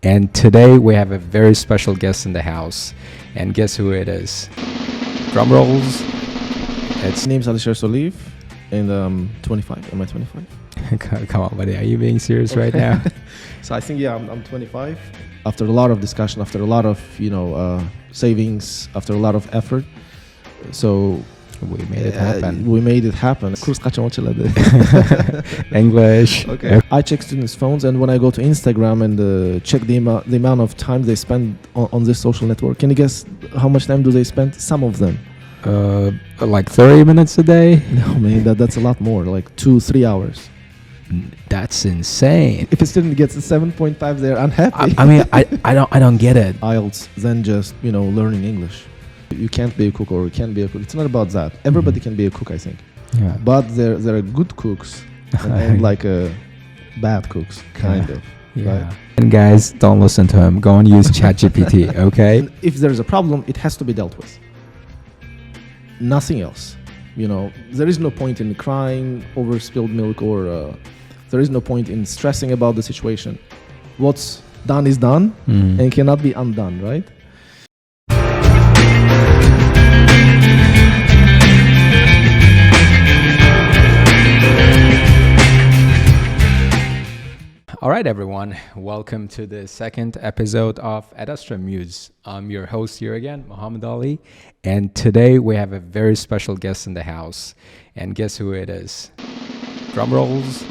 And today we have a very special guest in the house. And guess who it is? Drum rolls. My name's Alisher Soliev, and I'm 25. Am I 25? Come on, buddy. Are you being serious right now? So I think, I'm 25. After a lot of discussion, after a lot of, savings, after a lot of effort. So we made it happen. Kurs kaçan açıladı. English. Okay. I check students' phones, and when I go to Instagram and check the amount of time they spend on this social network, can you guess how much time do they spend? Some of them. Like 30 minutes a day? No, man, that's a lot more, like 2-3 hours. That's insane. If a student gets a 7.5, they're unhappy. I don't get it. IELTS, then just, learning English. You can't be a cook or you can't be a cook. It's not about that. Everybody can be a cook, I think. Yeah. But there are good cooks and like bad cooks, kind of. Yeah. Right? And guys, don't listen to him. Go and use ChatGPT, okay? And if there's a problem, it has to be dealt with. Nothing else. There is no point in crying over spilled milk, or there is no point in stressing about the situation. What's done is done and cannot be undone, right? All right, everyone. Welcome to the second episode of Ad Astra Muse. I'm your host here again, Muhammad Ali. And today we have a very special guest in the house. And guess who it is? Drum rolls.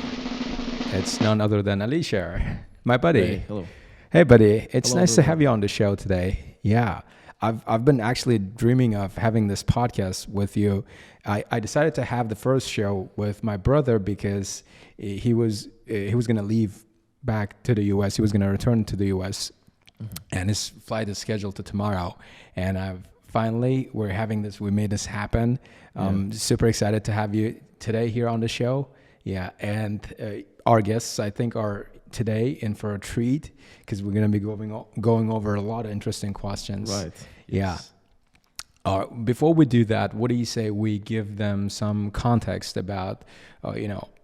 It's none other than Alisher, my buddy. Hey, hello. Hey, buddy. It's Hello, nice to everyone. have you on the show today. Yeah. I've been actually dreaming of having this podcast with you. I decided to have the first show with my brother because he was going to leave back to the U.S. He was going to return to the U.S. And his flight is scheduled to tomorrow. And we made this happen. Super excited to have you today here on the show. Yeah, and our guests, I think, are today in for a treat because we're going to be going over a lot of interesting questions. Right. Yeah. Yes. Before we do that, what do you say we give them some context about,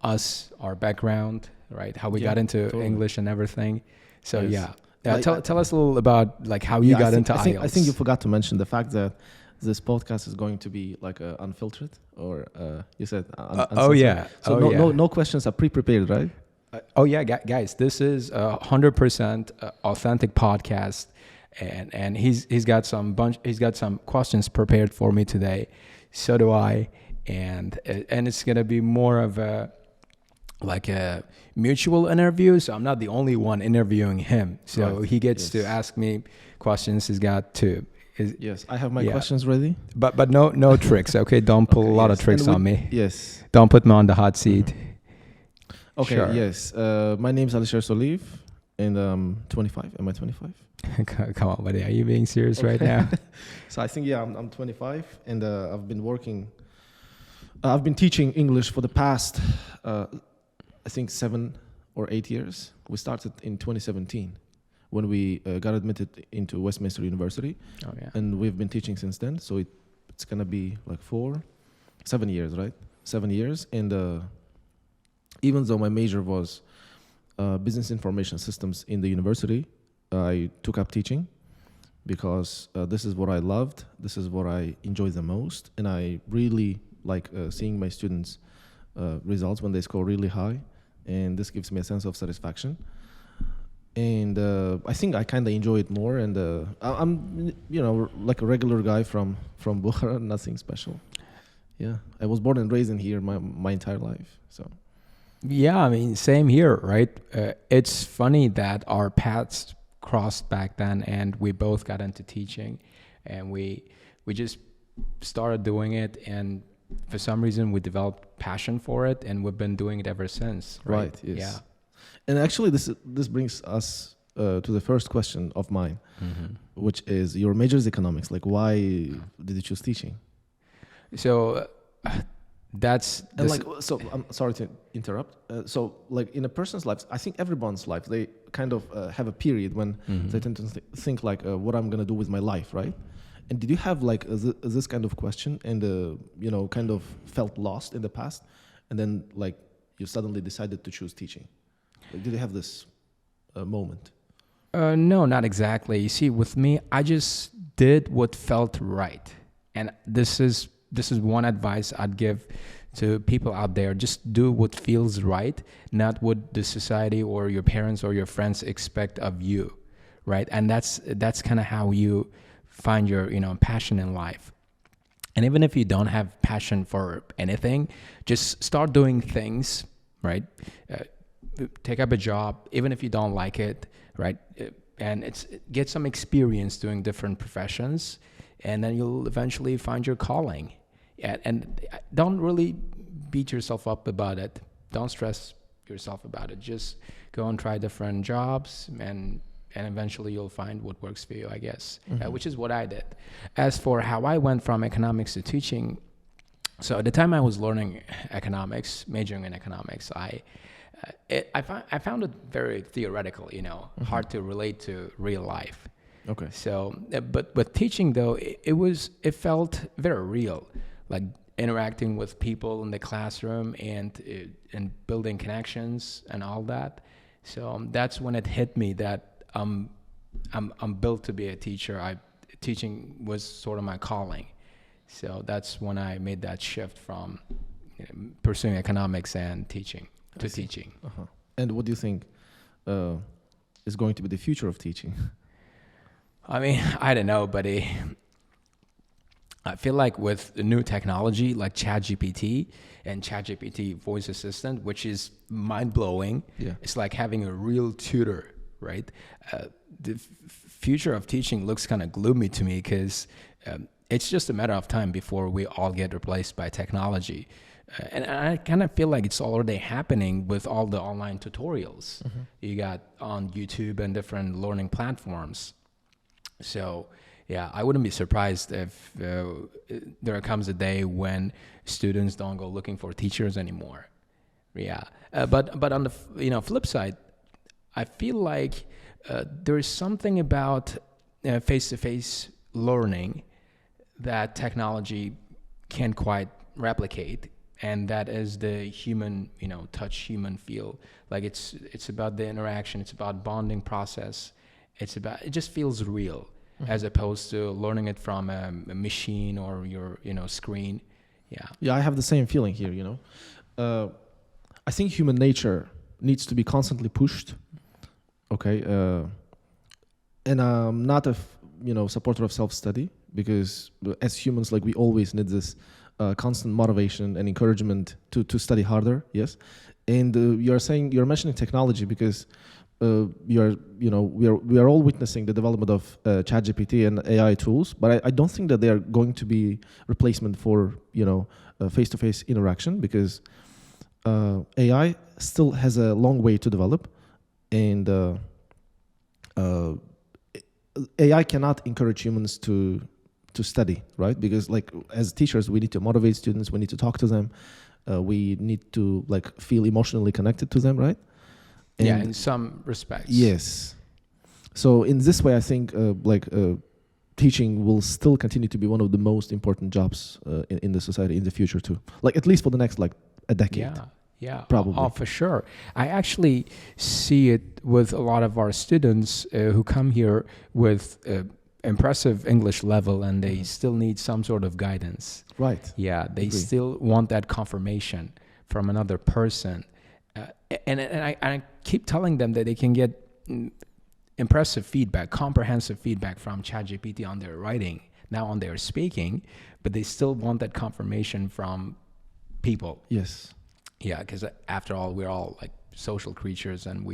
us, our background, right? How we got into totally. English and everything. So Yes. tell us a little about like how you got into IELTS. I think you forgot to mention the fact that this podcast is going to be like unfiltered, or you said uncensored. So no questions are pre-prepared, right? Guys, this is 100% authentic podcast, and he's got some questions prepared for me today. So do I, and it's gonna be more of a mutual interview. So I'm not the only one interviewing him. So he gets to ask me questions. He's got to. Yes, I have my questions ready. But no tricks, okay? Don't pull a lot of tricks on me. Yes. Don't put me on the hot seat. Okay, Sure. yes. My name's Alisher Soliev, and I'm 25. Am I 25? Come on, buddy. Are you being serious right now? So I think, I'm 25, and I've been teaching English for the past, I think 7 or 8 years. We started in 2017 when we got admitted into Westminster University. Oh, yeah. And we've been teaching since then. So it's going to be like 7 years, right? 7 years. And even though my major was business information systems in the university, I took up teaching because this is what I loved. This is what I enjoy the most. And I really like seeing my students' results when they score really high. And this gives me a sense of satisfaction. And I think I kind of enjoy it more. And I'm, like a regular guy from Bukhara, nothing special. Yeah, I was born and raised in here my entire life. So. Yeah, I mean, same here, right? It's funny that our paths crossed back then, and we both got into teaching, and we just started doing it, and for some reason we developed passion for it, and we've been doing it ever since. Right? Yes. Yeah. And actually, this brings us to the first question of mine, which is your major is economics. Like, why did you choose teaching? So so I'm sorry to interrupt. So like in a person's life, I think everyone's life, they kind of have a period when they tend to think like, what I'm gonna do with my life, right? And did you have like this kind of question and kind of felt lost in the past, and then like you suddenly decided to choose teaching? Like, did you have this moment? No, not exactly. You see, with me, I just did what felt right, and this is one advice I'd give to people out there. Just do what feels right, not what the society or your parents or your friends expect of you, right? And that's kind of how you find your passion in life. And even if you don't have passion for anything, just start doing things, right? Uh, Take up a job, even if you don't like it, right? And get some experience doing different professions, and then you'll eventually find your calling. And don't really beat yourself up about it. Don't stress yourself about it. Just go and try different jobs, and eventually you'll find what works for you, I guess, which is what I did. As for how I went from economics to teaching, so at the time I was learning economics, majoring in economics, I found it very theoretical, hard to relate to real life. Okay. So, but teaching though, it felt very real, like interacting with people in the classroom and building connections and all that. So that's when it hit me that I'm built to be a teacher. Teaching was sort of my calling. So that's when I made that shift from pursuing economics and teaching to teaching. Uh-huh. And what do you think is going to be the future of teaching? I mean, I don't know, but I feel like with the new technology like ChatGPT and ChatGPT voice assistant, which is mind blowing, it's like having a real tutor, right? The future of teaching looks kind of gloomy to me because it's just a matter of time before we all get replaced by technology. And I kind of feel like it's already happening with all the online tutorials you got on YouTube and different learning platforms. So, yeah, I wouldn't be surprised if there comes a day when students don't go looking for teachers anymore. Yeah, but on the flip side, I feel like there is something about face-to-face learning that technology can't quite replicate, and that is the human, touch, human feel. Like it's about the interaction, it's about bonding process. It just feels real, as opposed to learning it from a machine or your screen. Yeah, I have the same feeling here. I think human nature needs to be constantly pushed. Okay, and I'm not a supporter of self-study, because as humans, like, we always need this constant motivation and encouragement to study harder. Yes, and you're mentioning technology because we are all witnessing the development of ChatGPT and AI tools, but I don't think that they are going to be replacement for face-to-face interaction, because AI still has a long way to develop, and AI cannot encourage humans to study, right? Because, like, as teachers, we need to motivate students, we need to talk to them, we need to feel emotionally connected to them, right? And in some respects. Yes. So in this way, I think teaching will still continue to be one of the most important jobs in the society in the future too. Like, at least for the next a decade. Yeah, probably. Oh, for sure. I actually see it with a lot of our students who come here with impressive English level, and they still need some sort of guidance. Right. Yeah, they still want that confirmation from another person. And I keep telling them that they can get impressive feedback, comprehensive feedback from ChatGPT on their writing, now on their speaking, but they still want that confirmation from people. Yes. Yeah, because after all, we're all like social creatures, and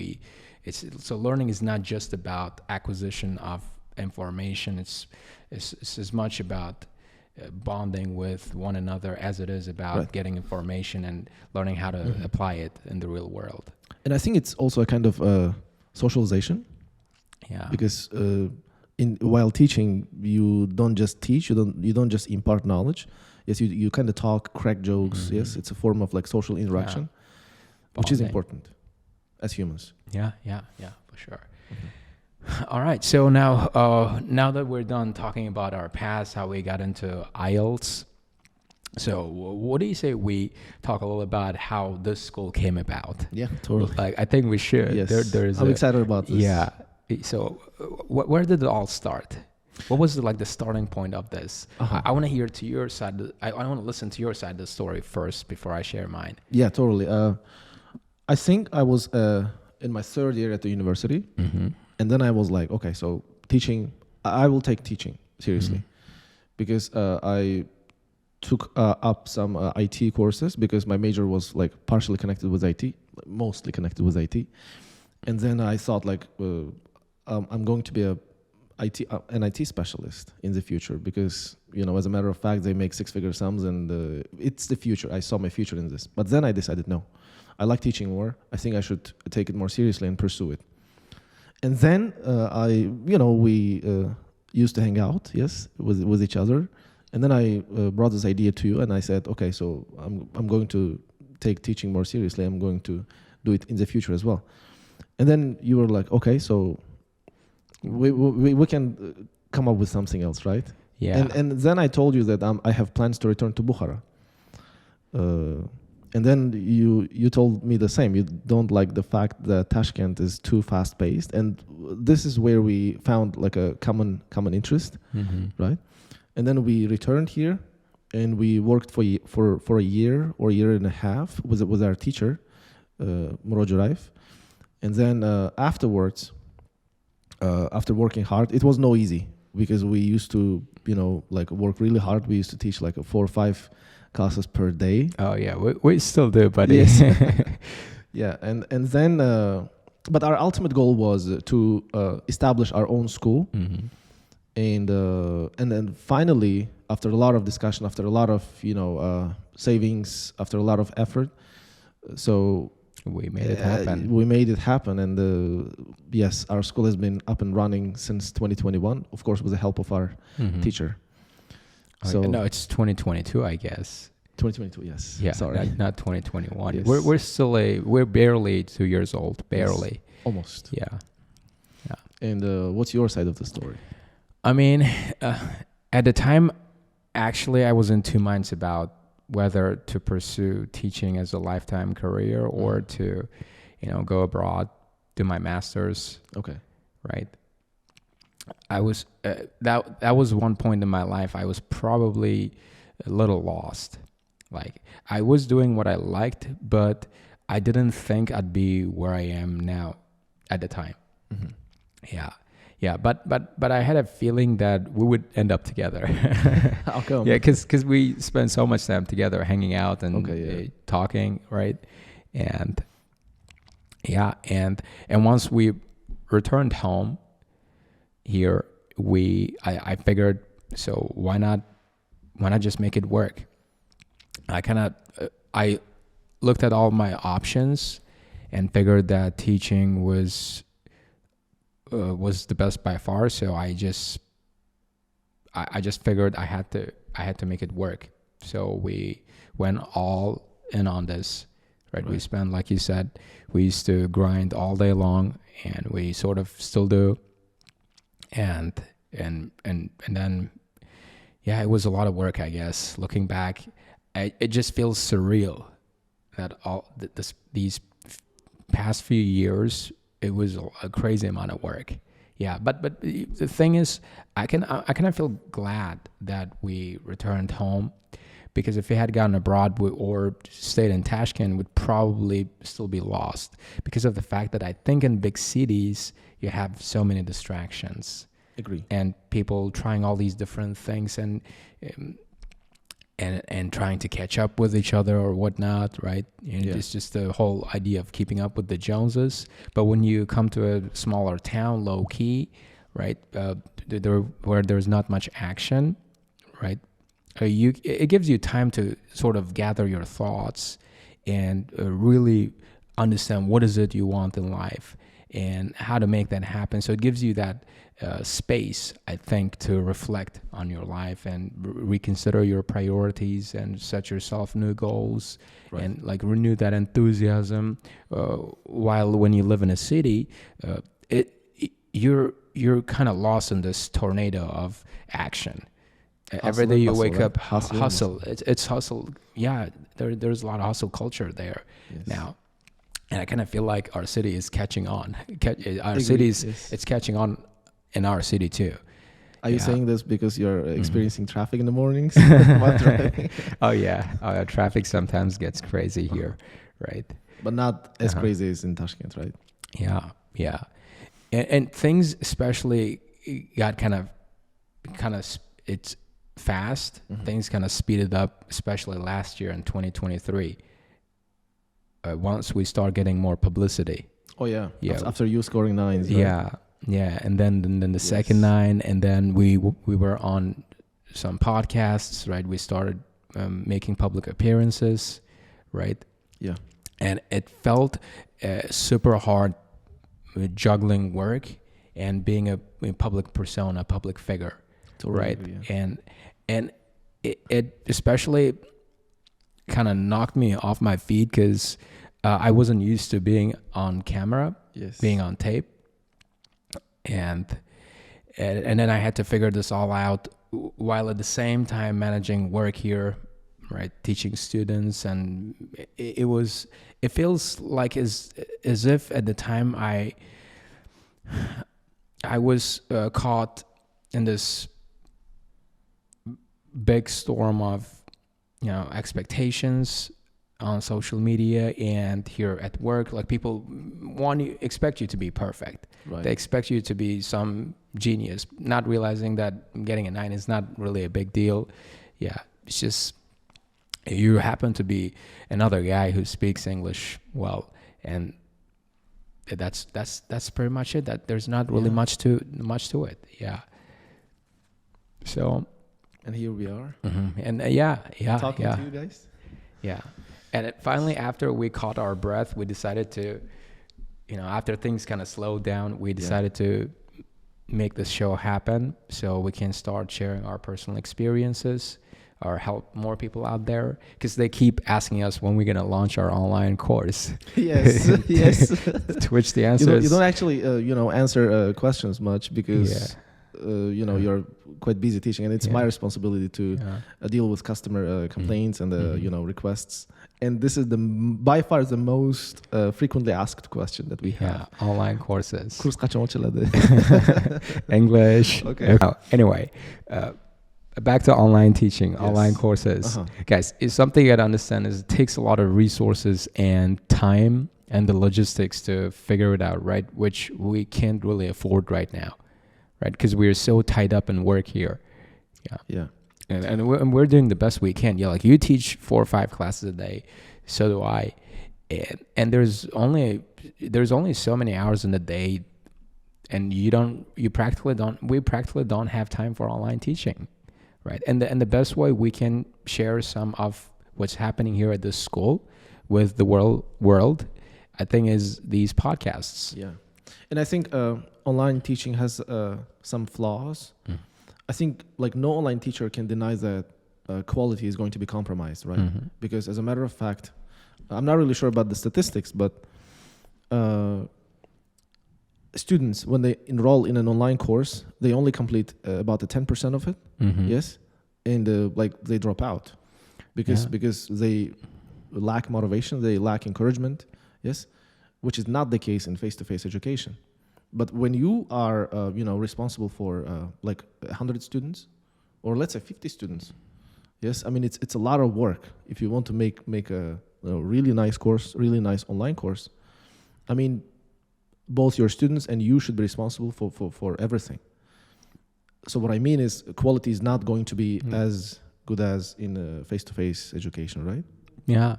so learning is not just about acquisition of information. It's as much about bonding with one another as it is about getting information and learning how to apply it in the real world. And I think it's also a kind of socialization. Yeah. Because while teaching, you don't just teach, you don't just impart knowledge. Yes, you kind of talk, crack jokes. Yes, it's a form of social interaction, which is important as humans. Yeah, for sure. All right, so now that we're done talking about our past, how we got into IELTS, so what do you say we talk a little about how this school came about? Yeah, totally. I think we should. Yes, There's I'm excited about this. Yeah, So where did it all start? What was like the starting point of this? I want to hear to your side. I want to listen to your side of the story first before I share mine. Yeah, totally. I think I was in my third year at the university, and then I was like, okay, so teaching, I will take teaching seriously, because I took up some IT courses, because my major was like partially connected with IT, mostly connected with IT, and then I thought like I'm going to be an IT specialist in the future, because as a matter of fact they make six-figure sums, and it's the future. I saw my future in this, but then I decided no, I like teaching more. I think I should take it more seriously and pursue it. And then we used to hang out, yes, with each other. And then I brought this idea to you, and I said, okay, so I'm going to take teaching more seriously. I'm going to do it in the future as well. And then you were like, okay, so we can come up with something else, right? Yeah. And then I told you that I have plans to return to Bukhara. And then you told me the same. You don't like the fact that Tashkent is too fast paced, and this is where we found like a common interest, right? And then we returned here, and we worked for a year or year and a half with our teacher, Muro Juraif. And then afterwards, after working hard, it was no easy, because we used to like work really hard. We used to teach like 4 or 5 classes per day. Oh yeah, we still do, buddy. Yes. Yeah, and then but our ultimate goal was to establish our own school. And then finally, after a lot of discussion, after a lot of savings, after a lot of effort, so we made it happen. We made it happen, and yes, our school has been up and running since 2021, of course, with the help of our teacher. So no, it's 2022, I guess. 2022, yes. Yeah, sorry, not 2021. Yes. We're barely 2 years old, barely. Yes, almost. Yeah. And what's your side of the story? I mean, at the time, actually, I was in two minds about whether to pursue teaching as a lifetime career or to, go abroad, do my master's. Okay. Right. I was that was one point in my life I was probably a little lost. Like, I was doing what I liked, but I didn't think I'd be where I am now at the time. Yeah, but I had a feeling that we would end up together. How come? Yeah, because we spent so much time together, hanging out and talking, right? And and once we returned home here, I figured, so why not just make it work? I looked at all my options and figured that teaching was the best by far. So I just figured I had to make it work. So we went all in on this, right? We spent, like you said, we used to grind all day long, and we sort of still do. And then, yeah, it was a lot of work, I guess. Looking back, it just feels surreal that these past few years, it was a crazy amount of work. Yeah, but the thing is, I kind of feel glad that we returned home, because if we had gone abroad or stayed in Tashkent, we'd probably still be lost, because of the fact that I think in big cities you have so many distractions. Agree. And people trying all these different things and trying to catch up with each other or whatnot, right? It's just the whole idea of keeping up with the Joneses. But when you come to a smaller town, low key, right, where there's not much action, right, it gives you time to sort of gather your thoughts and really understand what is it you want in life and how to make that happen. So it gives you that space, I think, to reflect on your life and reconsider your priorities and set yourself new goals, and like renew that enthusiasm. While when you live in a city, you're kind of lost in this tornado of action. Every day you wake up, hustle. It's hustle. Yeah, there's a lot of hustle culture there now. And I kind of feel like our city is catching on. Our Agree, cities, yes. it's catching on in our city too. Are you Yeah. saying this because you're experiencing traffic in the mornings while driving? Oh yeah, traffic sometimes gets crazy here, right? But not as crazy as in Tashkent, right? Yeah, and things especially got kind of it's fast. Things kind of speeded up, especially last year in 2023. Once we start getting more publicity. Oh yeah. Yeah. After you scoring 9s, right? Yeah, and then the second 9, and then we were on some podcasts, right? We started making public appearances, right? Yeah. And it felt super hard juggling work and being a public persona, a public figure, Totally right? agree, yeah. And it especially kind of knocked me off my feet because I wasn't used to being on camera, Yes. being on tape, and then I had to figure this all out while at the same time managing work here, right? Teaching students, and it feels like as if at the time I was caught in this big storm of expectations on social media and here at work. Like, people expect you to be perfect. Right. They expect you to be some genius, not realizing that getting a 9 is not really a big deal. Yeah, it's just you happen to be another guy who speaks English well, and that's pretty much it. That there's not really much to it. Yeah. So. And here we are. And Talking to you guys. Yeah. And finally, after we caught our breath, we decided to, after things kind of slowed down, we decided to make this show happen so we can start sharing our personal experiences or help more people out there, because they keep asking us when we're going to launch our online course. Yes, yes. To which the answer is... You don't actually, answer questions much because... you're quite busy teaching, and it's my responsibility to deal with customer complaints and requests. And this is by far the most frequently asked question that we have. Online courses. Kurs kaçan açıldı? English. Okay. Anyway, back to online teaching, online courses. Guys, it's something you gotta understand is it takes a lot of resources and time and the logistics to figure it out, right? Which we can't really afford right now. Right, because we're so tied up in work here. Yeah. And we're doing the best we can. Yeah, like you teach 4 or 5 classes a day, so do I. And there's only so many hours in the day, and we practically don't have time for online teaching, right? And the best way we can share some of what's happening here at this school with the world, I think, is these podcasts. Yeah. And I think online teaching has some flaws. I think no online teacher can deny that quality is going to be compromised, right? Because as a matter of fact, I'm not really sure about the statistics, but students, when they enroll in an online course, they only complete about 10% of it. Yes. And they drop out because they lack motivation, they lack encouragement. Yes. Which is not the case in face-to-face education. But when you are, responsible for 100 students, or let's say 50 students, yes, I mean it's a lot of work. If you want to make a really nice course, really nice online course, I mean, both your students and you should be responsible for everything. So what I mean is, quality is not going to be as good as in face-to-face education, right? Yeah,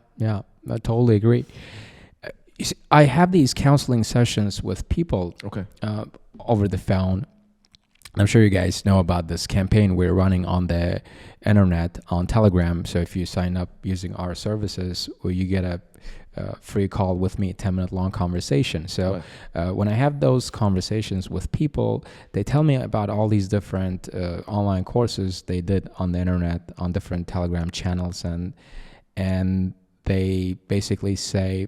I totally agree. I have these counseling sessions with people over the phone. I'm sure you guys know about this campaign we're running on the internet on Telegram. So if you sign up using our services, you get a free call with me, 10-minute long conversation. So when I have those conversations with people, they tell me about all these different online courses they did on the internet on different Telegram channels, and they basically say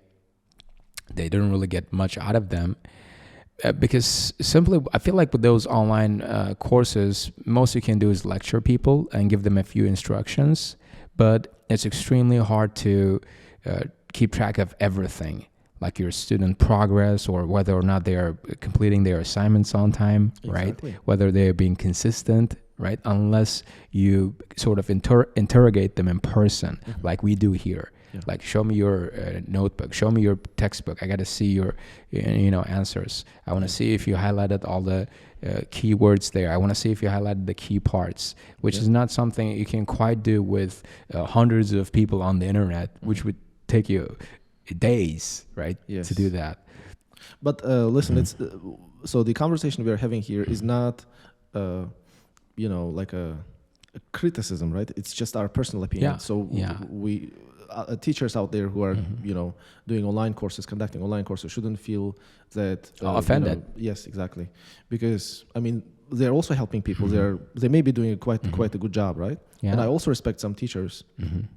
they didn't really get much out of them because simply I feel like with those online courses, most you can do is lecture people and give them a few instructions, but it's extremely hard to keep track of everything. like your student progress or whether or not they are completing their assignments on time, Exactly. right? Whether they are being consistent, right? Unless you sort of interrogate them in person, like we do here. Yeah. Like, show me your notebook, show me your textbook. I got to see your, answers. I want to see if you highlighted all the keywords there. I want to see if you highlighted the key parts, which is not something you can quite do with hundreds of people on the internet, which would take you days, right? Yes. To do that. But listen, it's so the conversation we are having here is not, like a criticism, right? It's just our personal opinion. Yeah. So we teachers out there who are doing online courses, conducting online courses, shouldn't feel that offended. Yes, exactly, because I mean they're also helping people. They may be doing quite a good job, right? Yeah. And I also respect some teachers,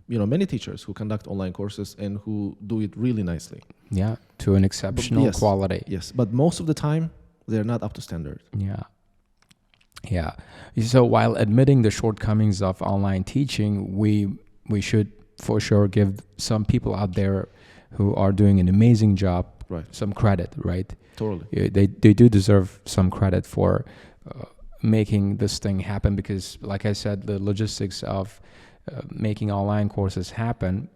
many teachers who conduct online courses and who do it really nicely. Yeah, to an exceptional quality. Yes, but most of the time they're not up to standard. Yeah. Yeah. So while admitting the shortcomings of online teaching, we should for sure give some people out there who are doing an amazing job some credit, right? Totally. They do deserve some credit for making this thing happen because, like I said, the logistics of making online courses happen,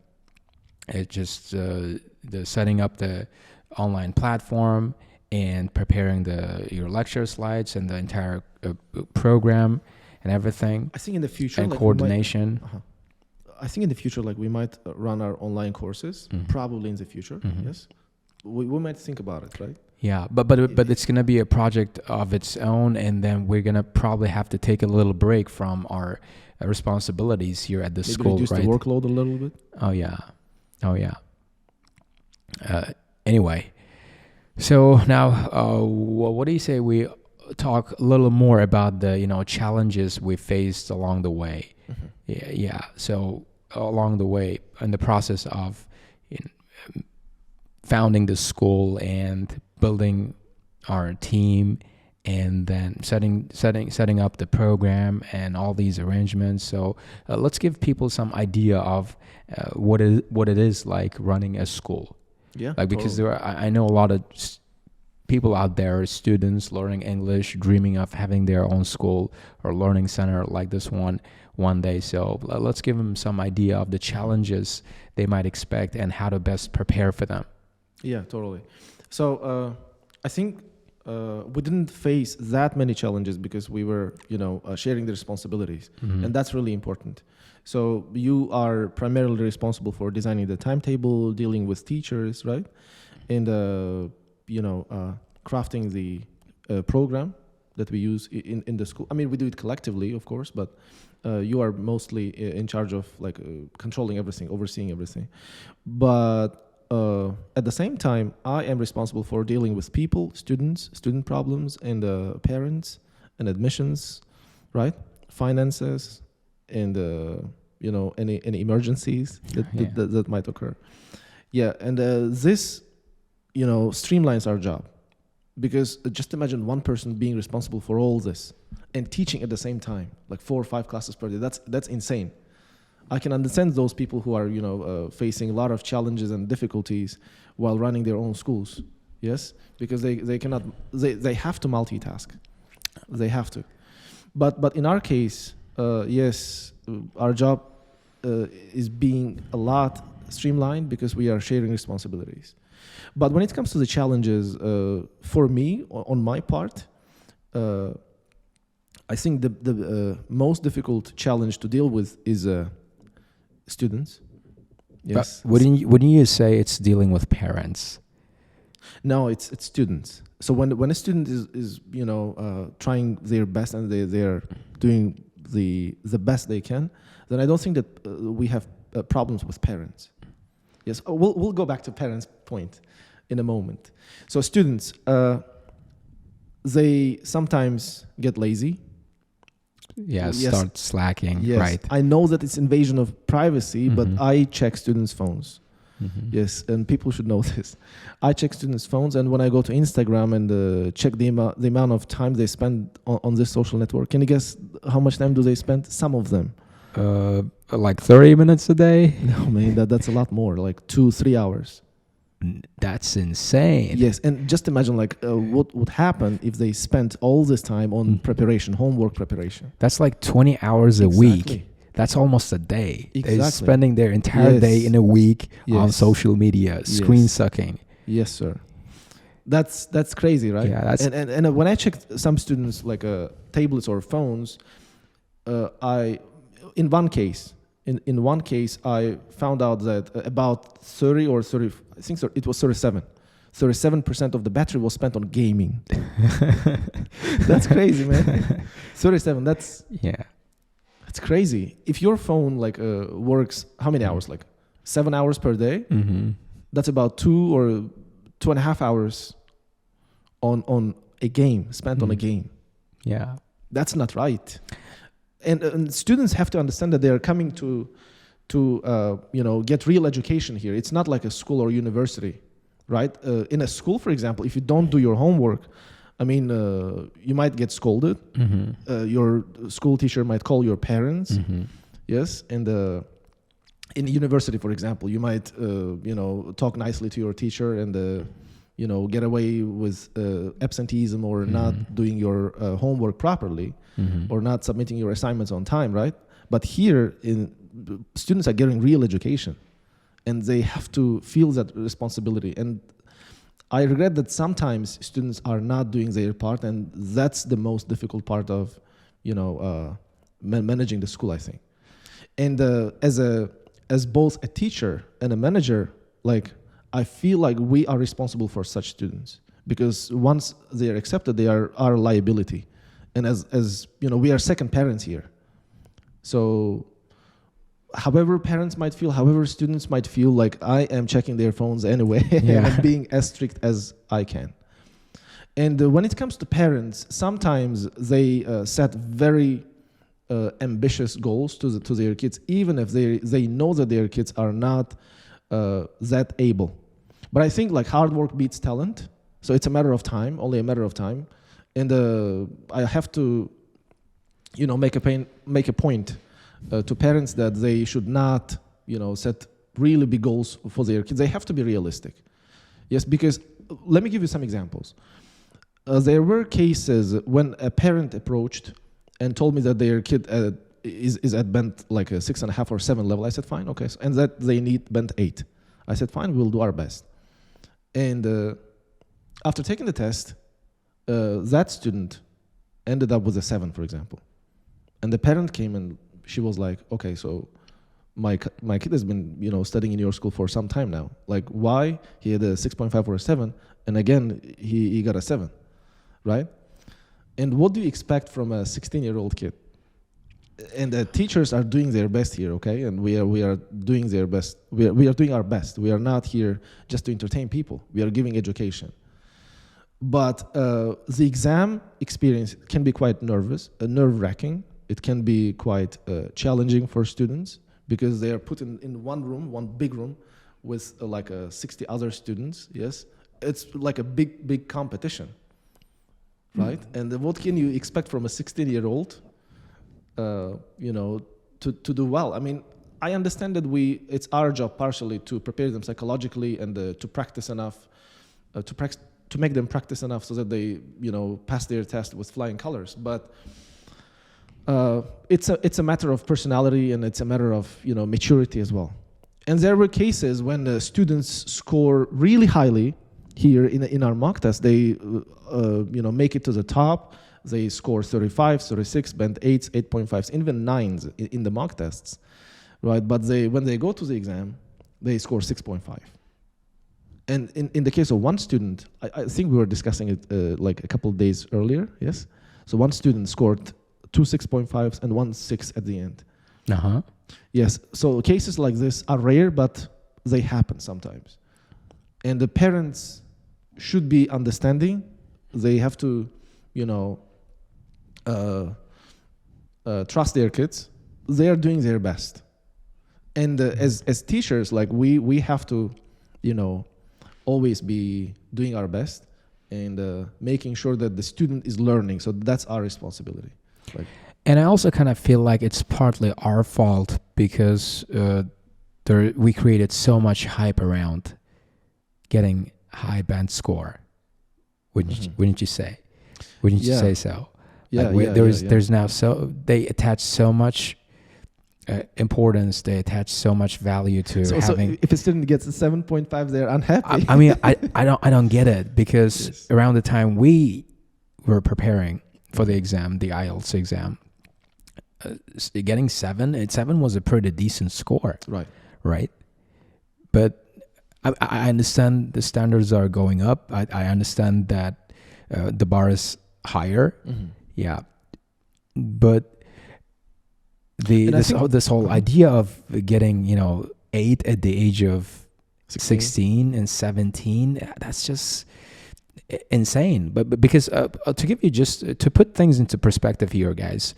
it just the setting up the online platform and preparing your lecture slides and the entire program and everything. I think in the future, and coordination. I think in the future, we might run our online courses. Probably in the future, yes. We might think about it, right? Yeah, but it's gonna be a project of its own, and then we're gonna probably have to take a little break from our responsibilities here at the school, reduce right? The workload a little bit. Oh yeah. Anyway, so now, what do you say we talk a little more about the challenges we faced along the way? Yeah. So along the way, in the process of founding the school and building our team, and then setting up the program and all these arrangements. So let's give people some idea of what it is like running a school. Yeah. Because I know a lot of people out there, students learning English, dreaming of having their own school or learning center like this one day. So let's give them some idea of the challenges they might expect and how to best prepare for them. Yeah, totally. So I think we didn't face that many challenges because we were, sharing the responsibilities, and that's really important. So you are primarily responsible for designing the timetable, dealing with teachers, right, and crafting the program that we use in the school. I mean, we do it collectively, of course, but you are mostly in charge of controlling everything, overseeing everything. But at the same time, I am responsible for dealing with people, student problems, and parents, and admissions, right? Finances, and any emergencies that might occur. Yeah, and this streamlines our job, because just imagine one person being responsible for all this and teaching at the same time, like 4 or 5 classes per day. That's insane. I can understand those people who are facing a lot of challenges and difficulties while running their own schools. Yes, because they cannot, they have to multitask. They have to. But in our case, yes, our job is being a lot streamlined because we are sharing responsibilities. But when it comes to the challenges, for me, on my part, I think the most difficult challenge to deal with is students. Yes. But wouldn't you say it's dealing with parents? No, it's students. So when a student is trying their best and they're doing the best they can, then I don't think that we have problems with parents. Yes, we'll go back to parents' point in a moment. So students, they sometimes get lazy. Yeah, start slacking. Yes. Right. I know that it's invasion of privacy, but I check students' phones. Yes, and people should know this. I check students' phones, and when I go to Instagram and check the amount of time they spend on this social network, can you guess how much time do they spend? Some of them. Like 30 minutes a day? No, man, that's a lot more, like 2-3 hours. That's insane. Yes, and just imagine like what would happen if they spent all this time on preparation, homework preparation. That's like 20 hours a week. That's almost a day. Exactly. They're spending their entire day in a week on social media, screen sucking. Yes, sir. That's crazy, right? Yeah, that's and when I checked some students like tablets or phones, in one case I found out that about 30 or 30, I think so, it was 37% of the battery was spent on gaming. That's crazy, man. 37. That's crazy. If your phone like works how many hours? Like 7 hours per day. That's about 2 or 2.5 hours on a game spent on a game. Yeah, that's not right. And students have to understand that they are coming to get real education here. It's not like a school or university, right? In a school, for example, if you don't do your homework, I mean, you might get scolded. Your school teacher might call your parents. Yes, and in university, for example, you might talk nicely to your teacher and get away with absenteeism or not doing your homework properly, or not submitting your assignments on time, right? But here, students are getting real education, and they have to feel that responsibility. And I regret that sometimes students are not doing their part, and that's the most difficult part of, managing the school, I think. And as both a teacher and a manager, like, I feel like we are responsible for such students, because once they are accepted, they are our liability. And as we are second parents here. So however parents might feel, however students might feel, like, I am checking their phones anyway and being as strict as I can. And when it comes to parents, sometimes they set very ambitious goals to their kids, even if they know that their kids are not that able. But I think like hard work beats talent, so it's a matter of time, only a matter of time. And I have to, make a point to parents that they should not, set really big goals for their kids. They have to be realistic. Yes, because let me give you some examples. There were cases when a parent approached and told me that their kid is at band like a 6.5 or 7 level. I said, fine, okay, and that they need band 8. I said, fine, we'll do our best. And after taking the test, that student ended up with a 7, for example. And the parent came and she was like, okay, so my kid has been, studying in your school for some time now. Like, why? He had a 6.5 or a 7, and again, he got a 7, right? And what do you expect from a 16-year-old kid? And the teachers are doing their best here, okay? And we are doing their best. We are doing our best. We are not here just to entertain people. We are giving education. But the exam experience can be quite nerve-wracking. It can be quite challenging for students because they are put in one big room with 60 other students, yes? It's like a big competition, right? And what can you expect from a 16-year-old, to do well? I mean, I understand that it's our job partially to prepare them psychologically and to practice enough, to make them practice enough so that they, pass their test with flying colors. But it's a matter of personality, and it's a matter of, maturity as well. And there were cases when the students score really highly here in our mock test. They, make it to the top. They score 35, 36, band 8s, 8.5s, even 9s in the mock tests, right? But when they go to the exam, they score 6.5. And in the case of one student, I think we were discussing it like a couple of days earlier, yes? So one student scored 2 6.5s and 1 6 at the end. Uh-huh. Yes, so cases like this are rare, but they happen sometimes. And the parents should be understanding. They have to, trust their kids. They are doing their best. And as teachers, like we have to, always be doing our best and making sure that the student is learning. So that's our responsibility. And I also kind of feel like it's partly our fault because we created so much hype around getting high band score. Wouldn't you say? Wouldn't you Yeah. say so? Yeah, Like, yeah, there's now they attach so much importance. They attach so much value to So having. if a student gets a 7.5, they're unhappy. I mean, I don't get it, because Yes. around the time we were preparing for the exam, the IELTS exam, getting 7 was a pretty decent score, right? But I understand the standards are going up. I understand that the bar is higher. Yeah, but this whole idea of getting 8 at the age of 16 and 17, that's just insane. But because to give you just to put things into perspective here, guys,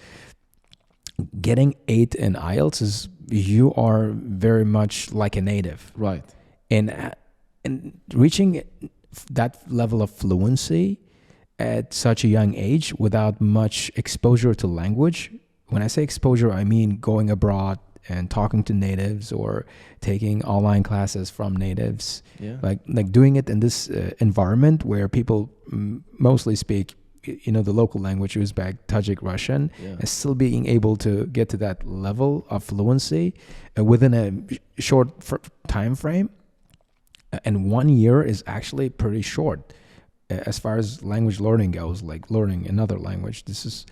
getting 8 in IELTS is you are very much like a native, Right. and reaching that level of fluency at such a young age without much exposure to language. When I say exposure, I mean going abroad and talking to natives or taking online classes from natives, Yeah. like doing it in this environment where people mostly speak the local language, Uzbek, Tajik, Russian, Yeah. and still being able to get to that level of fluency within a short time frame. And 1 year is actually pretty short as far as language learning goes, like learning another language. This is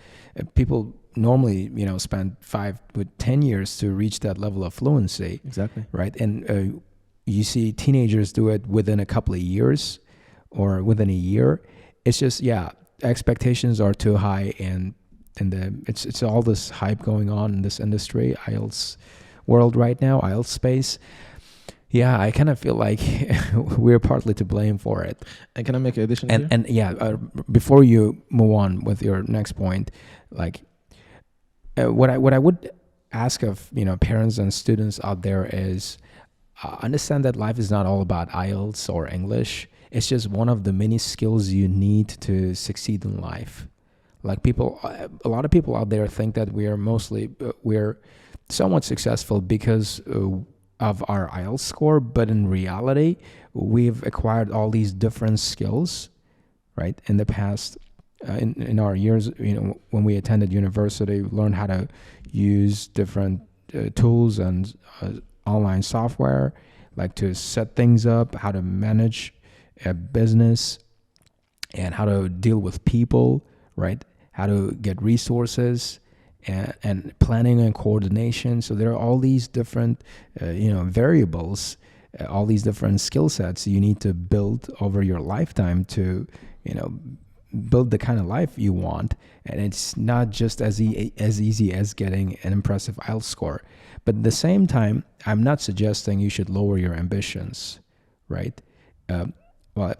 people normally spend 5 to 10 years to reach that level of fluency. Exactly. Right? And you see teenagers do it within a couple of years or within a year. It's just, expectations are too high, and it's all this hype going on in this industry, IELTS world right now, IELTS space. Yeah, I kind of feel like we're partly to blame for it. And can I make an addition here? And before you move on with your next point, like what I would ask of parents and students out there is understand that life is not all about IELTS or English. It's just one of the many skills you need to succeed in life. Like a lot of people out there think that we're somewhat successful because of our IELTS score, but in reality, we've acquired all these different skills, right? In the past, in our years, when we attended university, we learned how to use different tools and online software, like to set things up, how to manage a business, and how to deal with people, right? How to get resources and planning and coordination. So there are all these different, variables, all these different skill sets you need to build over your lifetime to, build the kind of life you want. And it's not just as easy as getting an impressive IELTS score. But at the same time, I'm not suggesting you should lower your ambitions, right? Well,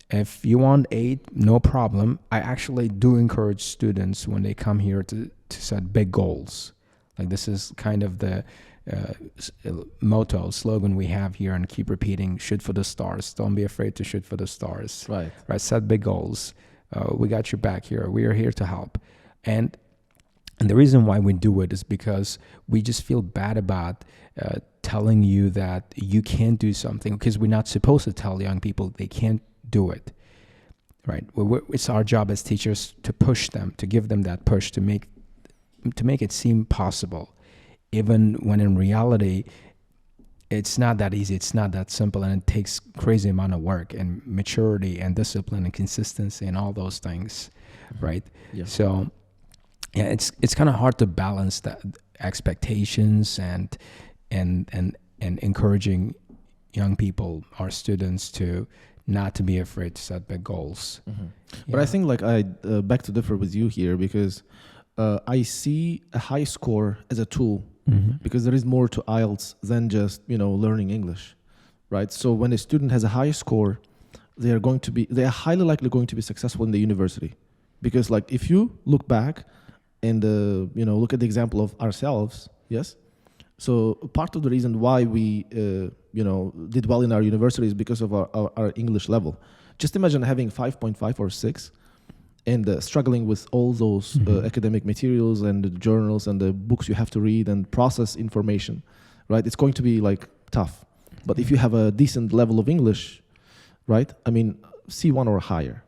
if you want 8, no problem. I actually do encourage students when they come here to set big goals. Like this is kind of the slogan we have here, and keep repeating: shoot for the stars. Don't be afraid to shoot for the stars. Right. Set big goals. We got your back here. We are here to help. And the reason why we do it is because we just feel bad about telling you that you can't do something, because we're not supposed to tell young people they can't do it, right? It's our job as teachers to push them, to give them that push, to make it seem possible, even when in reality it's not that easy, it's not that simple, and it takes crazy amount of work and maturity and discipline and consistency and all those things, right? Yeah. So yeah, it's kind of hard to balance that expectations and encouraging young people, our students, to not to be afraid to set big goals. Mm-hmm. But I think I beg to differ with you here, because I see a high score as a tool, because there is more to IELTS than just learning English, right? So when a student has a high score, they are highly likely going to be successful in the university, because if you look back and look at the example of ourselves, yes. So part of the reason why we did well in our university is because of our English level. Just imagine having 5.5 or 6 and struggling with all those academic materials and the journals and the books you have to read and process information, right? It's going to be tough. But if you have a decent level of English, right? I mean, C1 or higher.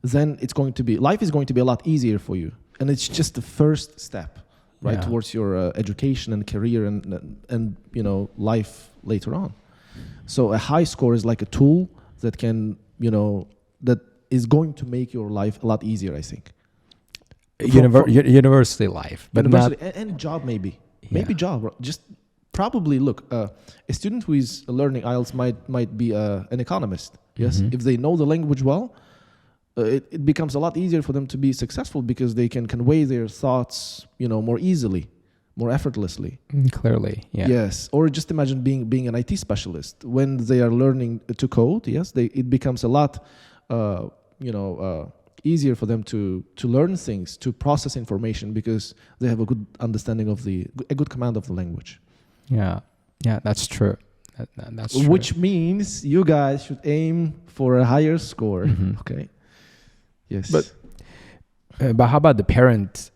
Then life is going to be a lot easier for you. And it's just the first step, right, towards your education and career and life later on. So a high score is like a tool that can, that is going to make your life a lot easier, I think. University life, but university and job maybe. Maybe job. Just probably look. A student who is learning IELTS might be an economist. Yes, if they know the language well, it becomes a lot easier for them to be successful because they can convey their thoughts, more easily, more effortlessly. Clearly, yeah. Yes, or just imagine being an IT specialist when they are learning to code. Yes, it becomes a lot, easier for them to learn things, to process information because they have a good understanding of a good command of the language. Yeah, that's true. That's true. Which means you guys should aim for a higher score. Okay. Yes. But how about the parents?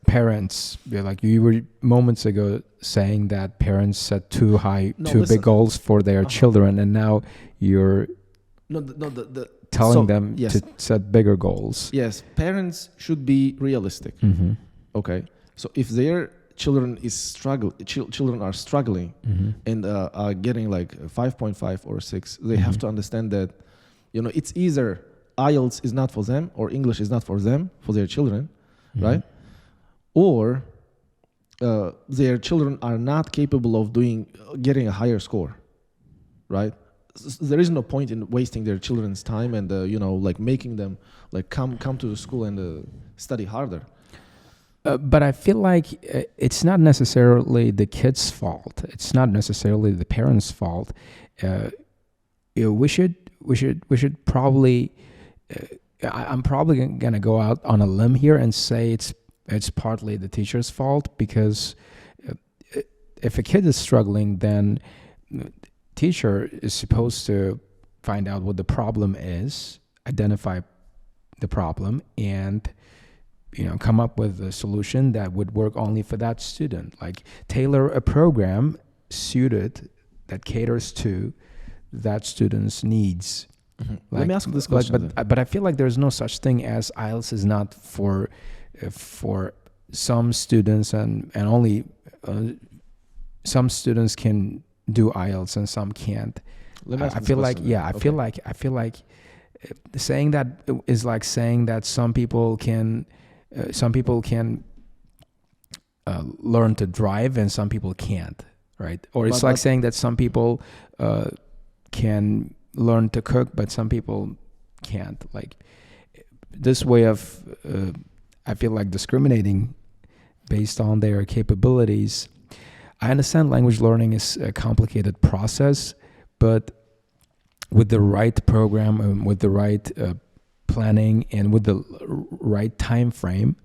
Like you were moments ago saying that parents set too big goals for their children, and now you're telling them to set bigger goals. Yes, parents should be realistic. Okay, so if their children are struggling and are getting like 5.5 or 6, they have to understand that it's either IELTS is not for them or English is not for them, for their children, right? Or their children are not capable of getting a higher score, right? There is no point in wasting their children's time and making them come to the school and study harder. But I feel like it's not necessarily the kid's fault. It's not necessarily the parents' fault. We should probably. I'm probably gonna go out on a limb here and say it's partly the teacher's fault, because if a kid is struggling, then teacher is supposed to find out what the problem is, identify the problem, and come up with a solution that would work only for that student. Like tailor a program suited that caters to that student's needs. Let me ask this question. But I feel like there's no such thing as IELTS is not for some students, and only some students can do IELTS and some can't. I feel like saying that is like saying that some people can learn to drive and some people can't, right? Or it's like saying that some people can learn to cook but some people can't. Like this way of I feel like discriminating based on their capabilities. I understand language learning is a complicated process, but with the right program and with the right planning and with the right time frame,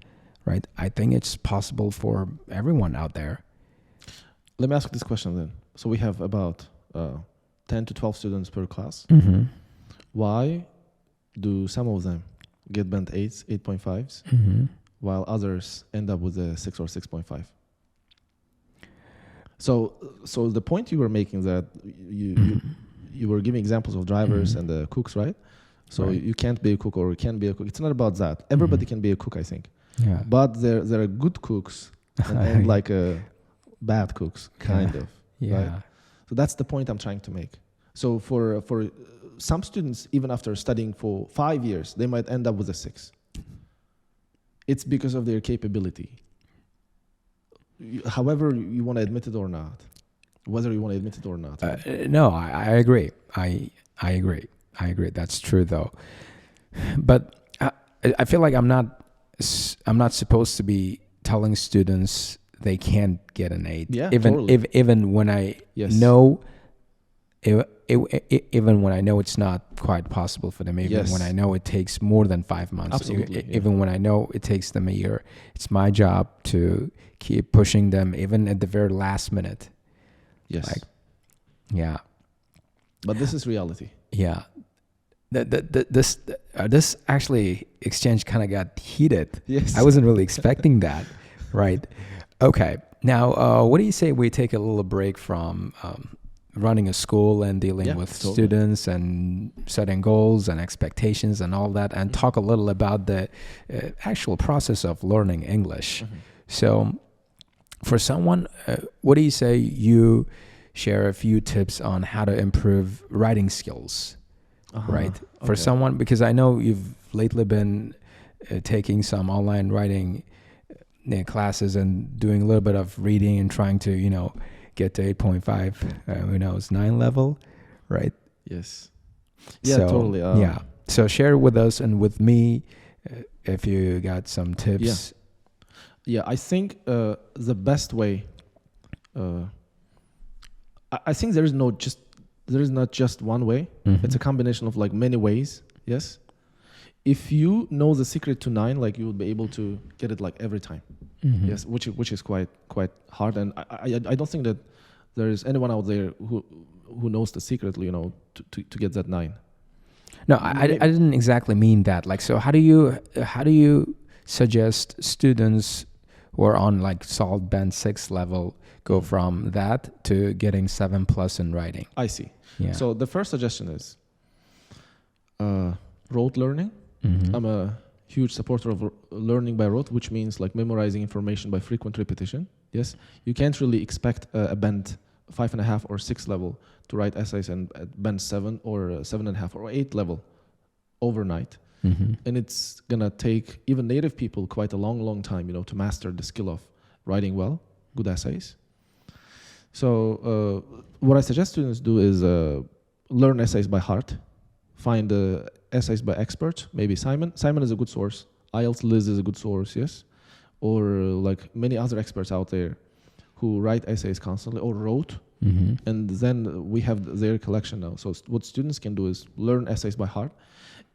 right, I think it's possible for everyone out there. Let me ask this question then. So we have about 10 to 12 students per class. Why do some of them get band 8s, 8.5s, while others end up with a 6 or 6.5? So the point you were making, that you were giving examples of drivers and the cooks, right? So you can't be a cook or you can be a cook. It's not about that. Everybody can be a cook, I think. Yeah. But there are good cooks and like bad cooks, kind of. Yeah. Right? So that's the point I'm trying to make. So for some students, even after studying for 5 years, they might end up with a 6. It's because of their capability. However you want to admit it or not, whether you want to admit it or not. No, I agree. I agree. That's true, though. But I feel like I'm not supposed to be telling students they can't get an 8. Yeah, even when I know, even when I know it's not quite possible for them. Even when I know it takes more than 5 months. Absolutely. Even when I know it takes them a year, it's my job to keep pushing them, even at the very last minute. Yes. Yeah. But this is reality. Yeah. This actually exchange kind of got heated. Yes. I wasn't really expecting that. Right. Okay. Now, what do you say we take a little break from running a school and dealing with totally. students and setting goals and expectations and all that, and talk a little about the actual process of learning English. So for someone, what do you say you share a few tips on how to improve writing skills, right? For someone, because I know you've lately been taking some online writing classes and doing a little bit of reading and trying to, get to 8.5, who knows, 9 level, right? Yes. Yeah, So, totally. yeah. So share with us and with me if you got some tips. Yeah, I think the best way. I think there is not just one way. It's a combination of like many ways. Yes. If you know the secret to 9, like you will be able to get it like every time. Yes, which is quite hard, and I don't think that there is anyone out there who knows the secret, to get that 9. No, I didn't exactly mean that. Like, so how do you suggest students who are on like solid band 6 level go from that to getting 7+ in writing? I see. Yeah. So the first suggestion is rote learning. I'm a huge supporter of learning by rote, which means like memorizing information by frequent repetition. Yes, you can't really expect a band 5.5 or 6 level to write essays and at band 7 or 7.5 or 8 level overnight. And it's gonna take even native people quite a long time, to master the skill of writing well, good essays. So what I suggest students do is learn essays by heart. Find essays by experts, maybe Simon. Simon is a good source. IELTS Liz is a good source, yes. Or like many other experts out there who write essays constantly or wrote. And then we have their collection now. So what students can do is learn essays by heart.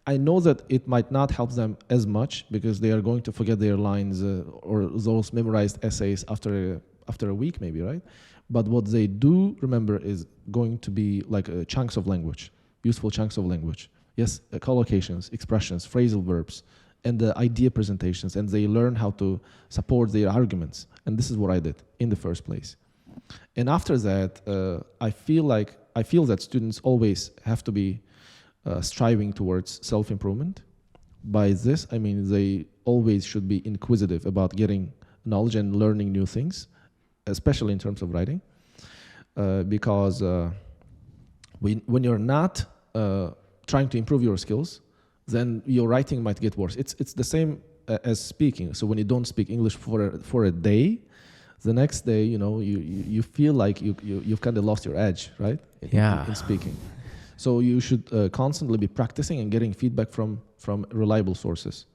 I know that it might not help them as much because they are going to forget their lines or those memorized essays after a week maybe, right? But what they do remember is going to be like chunks of language. Useful chunks of language. Yes, collocations, expressions, phrasal verbs, and the idea presentations, and they learn how to support their arguments. And this is what I did in the first place. And after that, I feel that students always have to be striving towards self-improvement. By this, I mean they always should be inquisitive about getting knowledge and learning new things, especially in terms of writing, because when you're not trying to improve your skills, then your writing might get worse. It's the same as speaking. So when you don't speak English for a day, the next day, you feel like you've kind of lost your edge, right? In speaking. So you should constantly be practicing and getting feedback from reliable sources.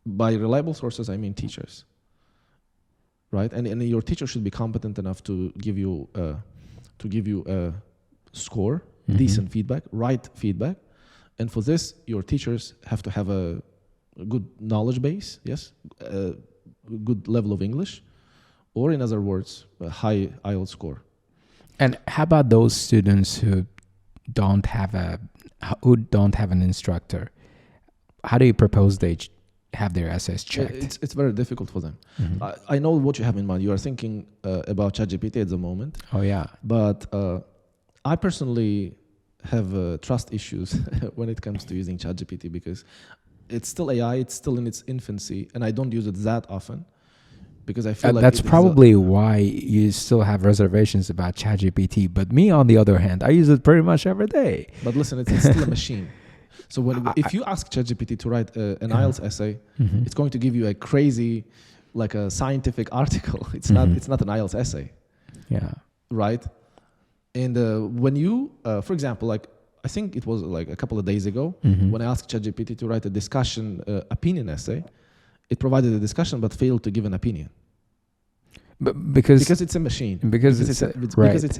By reliable sources, I mean teachers, right? And your teacher should be competent enough to give you a score, decent feedback, right feedback. And for this, your teachers have to have a good knowledge base, yes, a good level of English, or in other words, a high IELTS score. And how about those students who don't have an instructor? How do you propose they have their essays checked? It's very difficult for them. I know what you have in mind. You are thinking about ChatGPT at the moment. Oh yeah. But I personally have trust issues when it comes to using ChatGPT because it's still AI. It's still in its infancy, and I don't use it that often because I feel like that's probably why you still have reservations about ChatGPT. But me, on the other hand, I use it pretty much every day. But listen, it's still a machine. So if you ask ChatGPT to write an IELTS essay, it's going to give you a crazy, like a scientific article. It's not an IELTS essay. Yeah. Right. And when you, for example, like I think it was like a couple of days ago when I asked ChatGPT to write a discussion opinion essay, it provided a discussion but failed to give an opinion. But because it's a machine. Because it's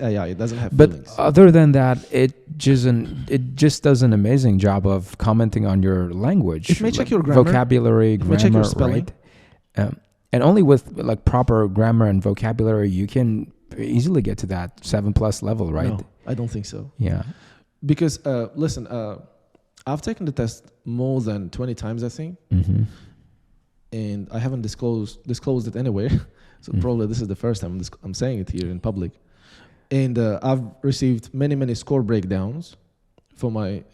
AI. It doesn't have feelings. But other than that, it just does an amazing job of commenting on your language. It may check your grammar, vocabulary, grammar, check your spelling. Right? And only with like proper grammar and vocabulary, you can easily get to that 7+ level, right? No, I don't think so. Yeah. Because listen, I've taken the test more than 20 times, I think, and I haven't disclosed it anywhere. So probably this is the first time I'm saying it here in public. And I've received many score breakdowns for my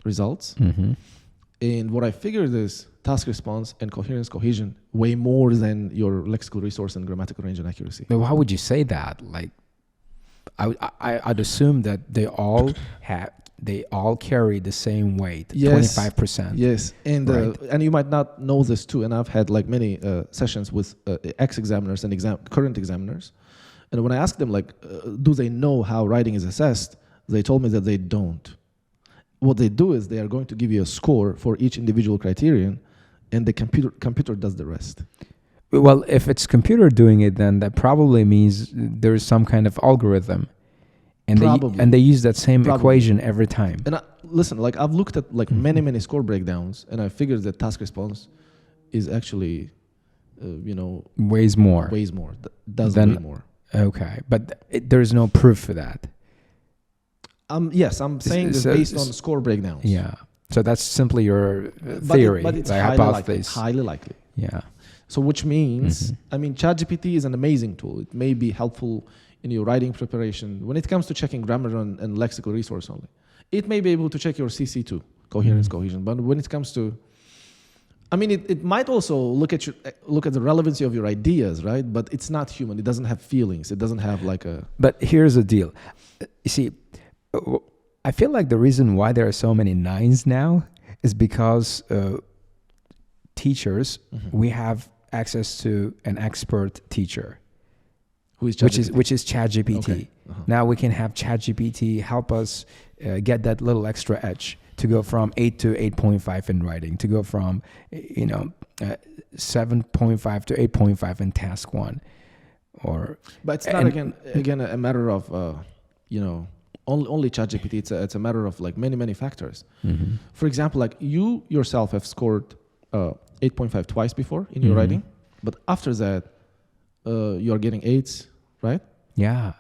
results. Mm-hmm. And what I figured is task response and coherence cohesion way more than your lexical resource and grammatical range and accuracy. But how would you say that? Like, I'd assume that they all carry the same weight, 25%. Yes, and right? And you might not know this too. And I've had like many sessions with ex-examiners and current examiners. And when I asked them like, do they know how writing is assessed? They told me that they don't. What they do is they are going to give you a score for each individual criterion, and the computer does the rest. Well, if it's computer doing it, then that probably means there's some kind of algorithm, and they use that same equation every time. And listen, like I've looked at like many score breakdowns, and I figured that task response is actually, weighs more. Does way more. Okay, but there's no proof for that. Yes, I'm saying this based on score breakdowns. Yeah. So that's simply your theory, but it's highly likely. Yeah. So which means, I mean, ChatGPT is an amazing tool. It may be helpful in your writing preparation when it comes to checking grammar and lexical resource only. It may be able to check your CC too, coherence, cohesion. But when it comes to, I mean, it might also look at the relevancy of your ideas, right? But it's not human. It doesn't have feelings. It doesn't have like a. But here's the deal. You see, I feel like the reason why there are so many 9s now is because teachers, we have access to an expert teacher, which is ChatGPT. Okay. Now we can have ChatGPT help us get that little extra edge to go from 8 to 8.5 in writing, to go from 7.5 to 8.5 in task 1, but it's not again a matter of only ChatGPT. It's a matter of like many factors. For example, like you yourself have scored 8.5 twice before in your writing, but after that you're getting 8s, right? Yeah.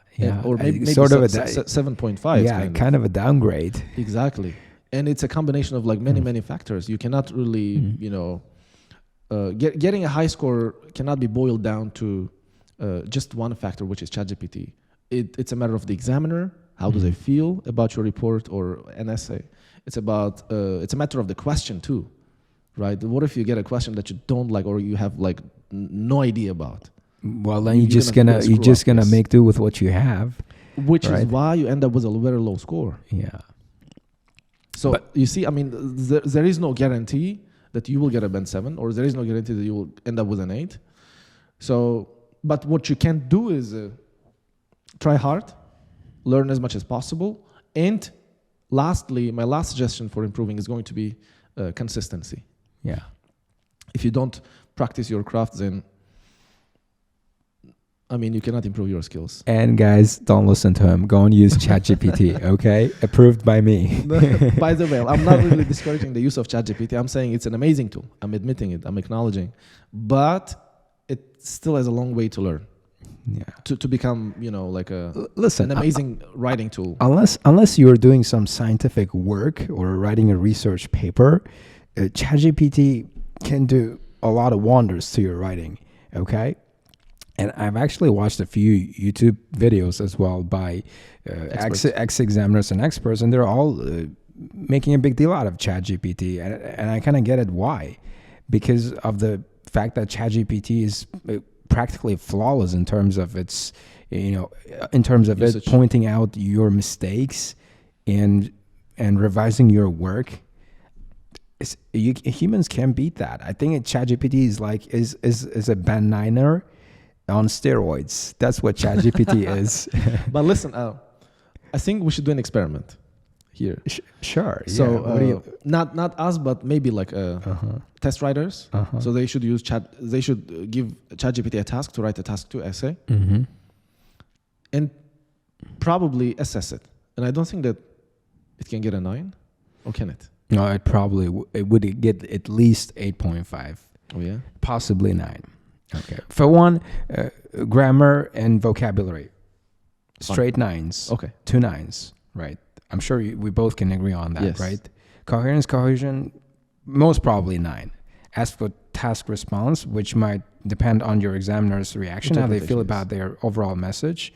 Or maybe sort of 7.5. Yeah, kind of a downgrade. Exactly. And it's a combination of like many factors. You cannot really, getting a high score cannot be boiled down to just one factor, which is ChatGPT. It's a matter of the examiner. How do they feel about your report or an essay? It's a matter of the question too, right? What if you get a question that you don't like or you have like no idea about? Well, then you're just gonna make do with what you have, which is why you end up with a very low score. Yeah. So you see, I mean, there is no guarantee that you will get a band 7, or there is no guarantee that you will end up with an 8. So, but what you can do is try hard, learn as much as possible, and lastly, my last suggestion for improving is going to be consistency. Yeah. If you don't practice your craft, then I mean, you cannot improve your skills. And guys, don't listen to him. Go and use ChatGPT, okay? Approved by me. By the way, I'm not really discouraging the use of ChatGPT. I'm saying it's an amazing tool. I'm admitting it. I'm acknowledging. But it still has a long way to learn. Yeah. To become, like an amazing writing tool. Unless you're doing some scientific work or writing a research paper, ChatGPT can do a lot of wonders to your writing, okay? And I've actually watched a few YouTube videos as well by ex-examiners and experts, and they're all making a big deal out of ChatGPT. And I kind of get it why. Because of the fact that ChatGPT is practically flawless in terms of its, it pointing out your mistakes and revising your work. Humans can't beat that. I think ChatGPT is a band 9er on steroids. That's what ChatGPT is. But listen, I think we should do an experiment here. Sure. So not us, but maybe like test writers. So they should use They should give ChatGPT a task to write a task 2 essay, and probably assess it. And I don't think that it can get a 9, or can it? No, it would get at least 8.5. Oh yeah, possibly 9. Okay. For one, grammar and vocabulary, straight 9s. Okay. 2 9s, right? I'm sure we both can agree on that, yes. right? Coherence, cohesion, most probably 9. As for task response, which might depend on your examiner's reaction, how they feel about their overall message,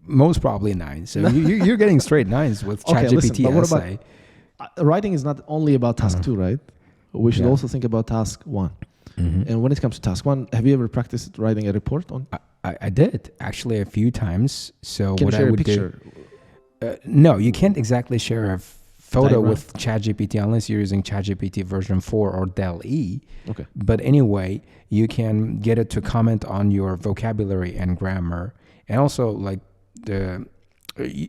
Most probably 9. So you're getting straight 9s with Okay, listen, ChatGPT but what about essay. writing is not only about task 2, right? We should Yeah. also think about task 1. Mm-hmm. And when it comes to task 1, have you ever practiced writing a report on? I did actually a few times. So Can you what share I a would picture? no, you can't exactly share a photo Diagram? with ChatGPT unless you're using ChatGPT version 4 or DALL-E. Okay. But anyway, you can get it to comment on your vocabulary and grammar, and also like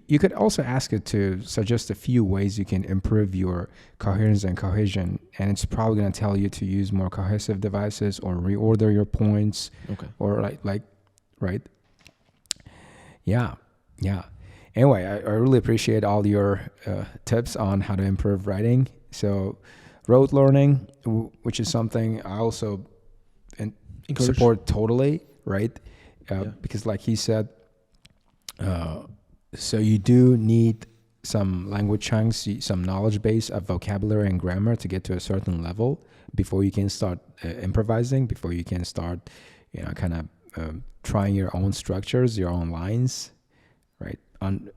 you could also ask it to suggest a few ways you can improve your coherence and cohesion, and it's probably going to tell you to use more cohesive devices or reorder your points. Okay. Or like right. Yeah. Anyway, I really appreciate all your tips on how to improve writing. So rote learning, which is something I also support totally, right? Because like he said, so you do need some language chunks, some knowledge base of vocabulary and grammar to get to a certain level before you can start improvising, before you can start, kind of trying your own structures, your own lines, right?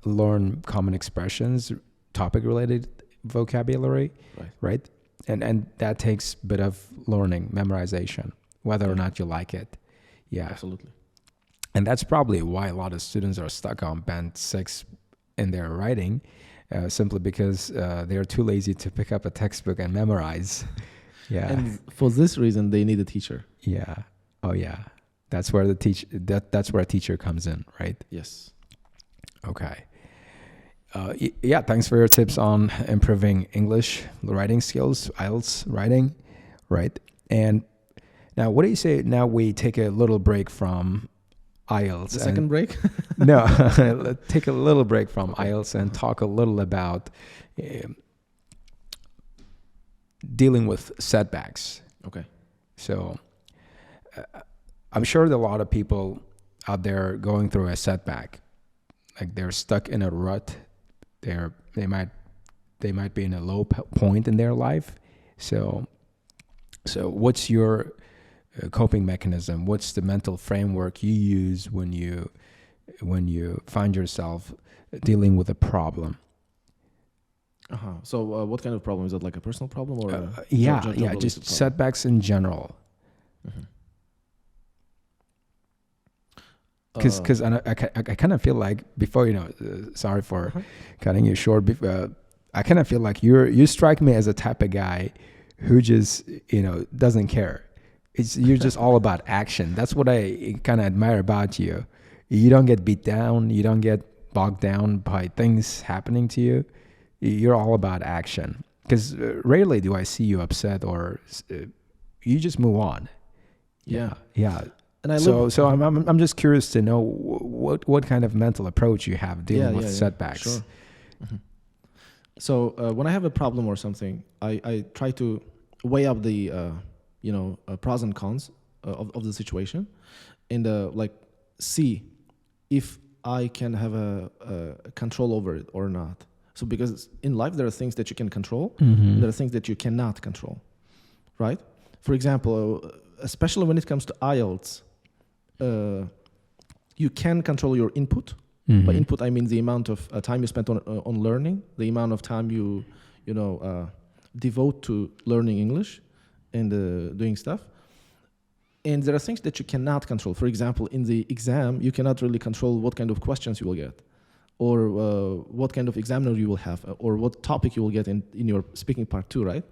Learn common expressions, topic-related vocabulary, right? And that takes a bit of learning, memorization, whether or not you like it. Yeah, absolutely. And that's probably why a lot of students are stuck on band 6 in their writing, simply because they're too lazy to pick up a textbook and memorize. Yeah. And for this reason, they need a teacher. Yeah. Oh, yeah. That's where that's where a teacher comes in, right? Yes. Okay. Yeah. Thanks for your tips on improving English writing skills, IELTS writing, right? And now, what do you say? Now we take a little break from IELTS. The second break? No, take a little break from IELTS and talk a little about dealing with setbacks. Okay. So I'm sure that a lot of people out there going through a setback, like they're stuck in a rut. They might be in a low point in their life. So what's your coping mechanism? What's the mental framework you use when you find yourself dealing with a problem? So what kind of problem? Is it like a personal problem or just setbacks in general? Because I kind of feel like before, sorry for cutting you short, I kind of feel like you strike me as a type of guy who just doesn't care. You're just all about action. That's what I kind of admire about you. You don't get beat down. You don't get bogged down by things happening to you. You're all about action. Because rarely do I see you upset or you just move on. Yeah. And I'm just curious to know what kind of mental approach you have dealing with setbacks. Sure. Mm-hmm. So when I have a problem or something, I try to weigh up the pros and cons of the situation, and see if I can have a control over it or not. So because in life there are things that you can control, and there are things that you cannot control, right? For example, especially when it comes to IELTS, you can control your input. By input, I mean the amount of time you spend on learning, the amount of time you devote to learning English and doing stuff. And there are things that you cannot control. For example, in the exam, you cannot really control what kind of questions you will get, or what kind of examiner you will have, or what topic you will get in your speaking part 2, right?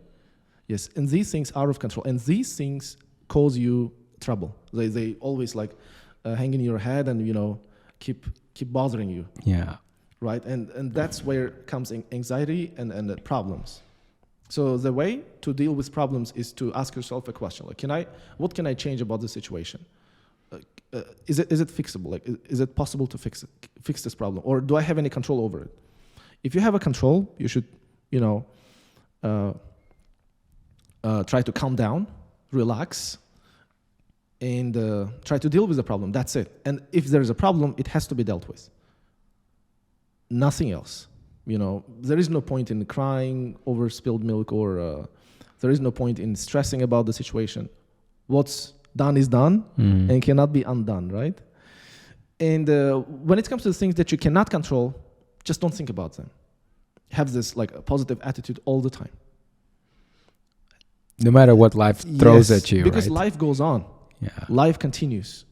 Yes, and these things are out of control, and these things cause you trouble. They always hang in your head and keep bothering you. Yeah. Right, and that's where comes anxiety and the problems. So the way to deal with problems is to ask yourself a question: what can I change about the situation? Is it fixable? Is it possible to fix this problem, or do I have any control over it? If you have a control, you should try to calm down, relax, and try to deal with the problem. That's it. And if there is a problem, it has to be dealt with. Nothing else. There is no point in crying over spilled milk, or there is no point in stressing about the situation. What's done is done and cannot be undone, right? And when it comes to the things that you cannot control, just don't think about them. Have this like a positive attitude all the time. No matter what life throws at you, because right? life goes on. Yeah. Life continues.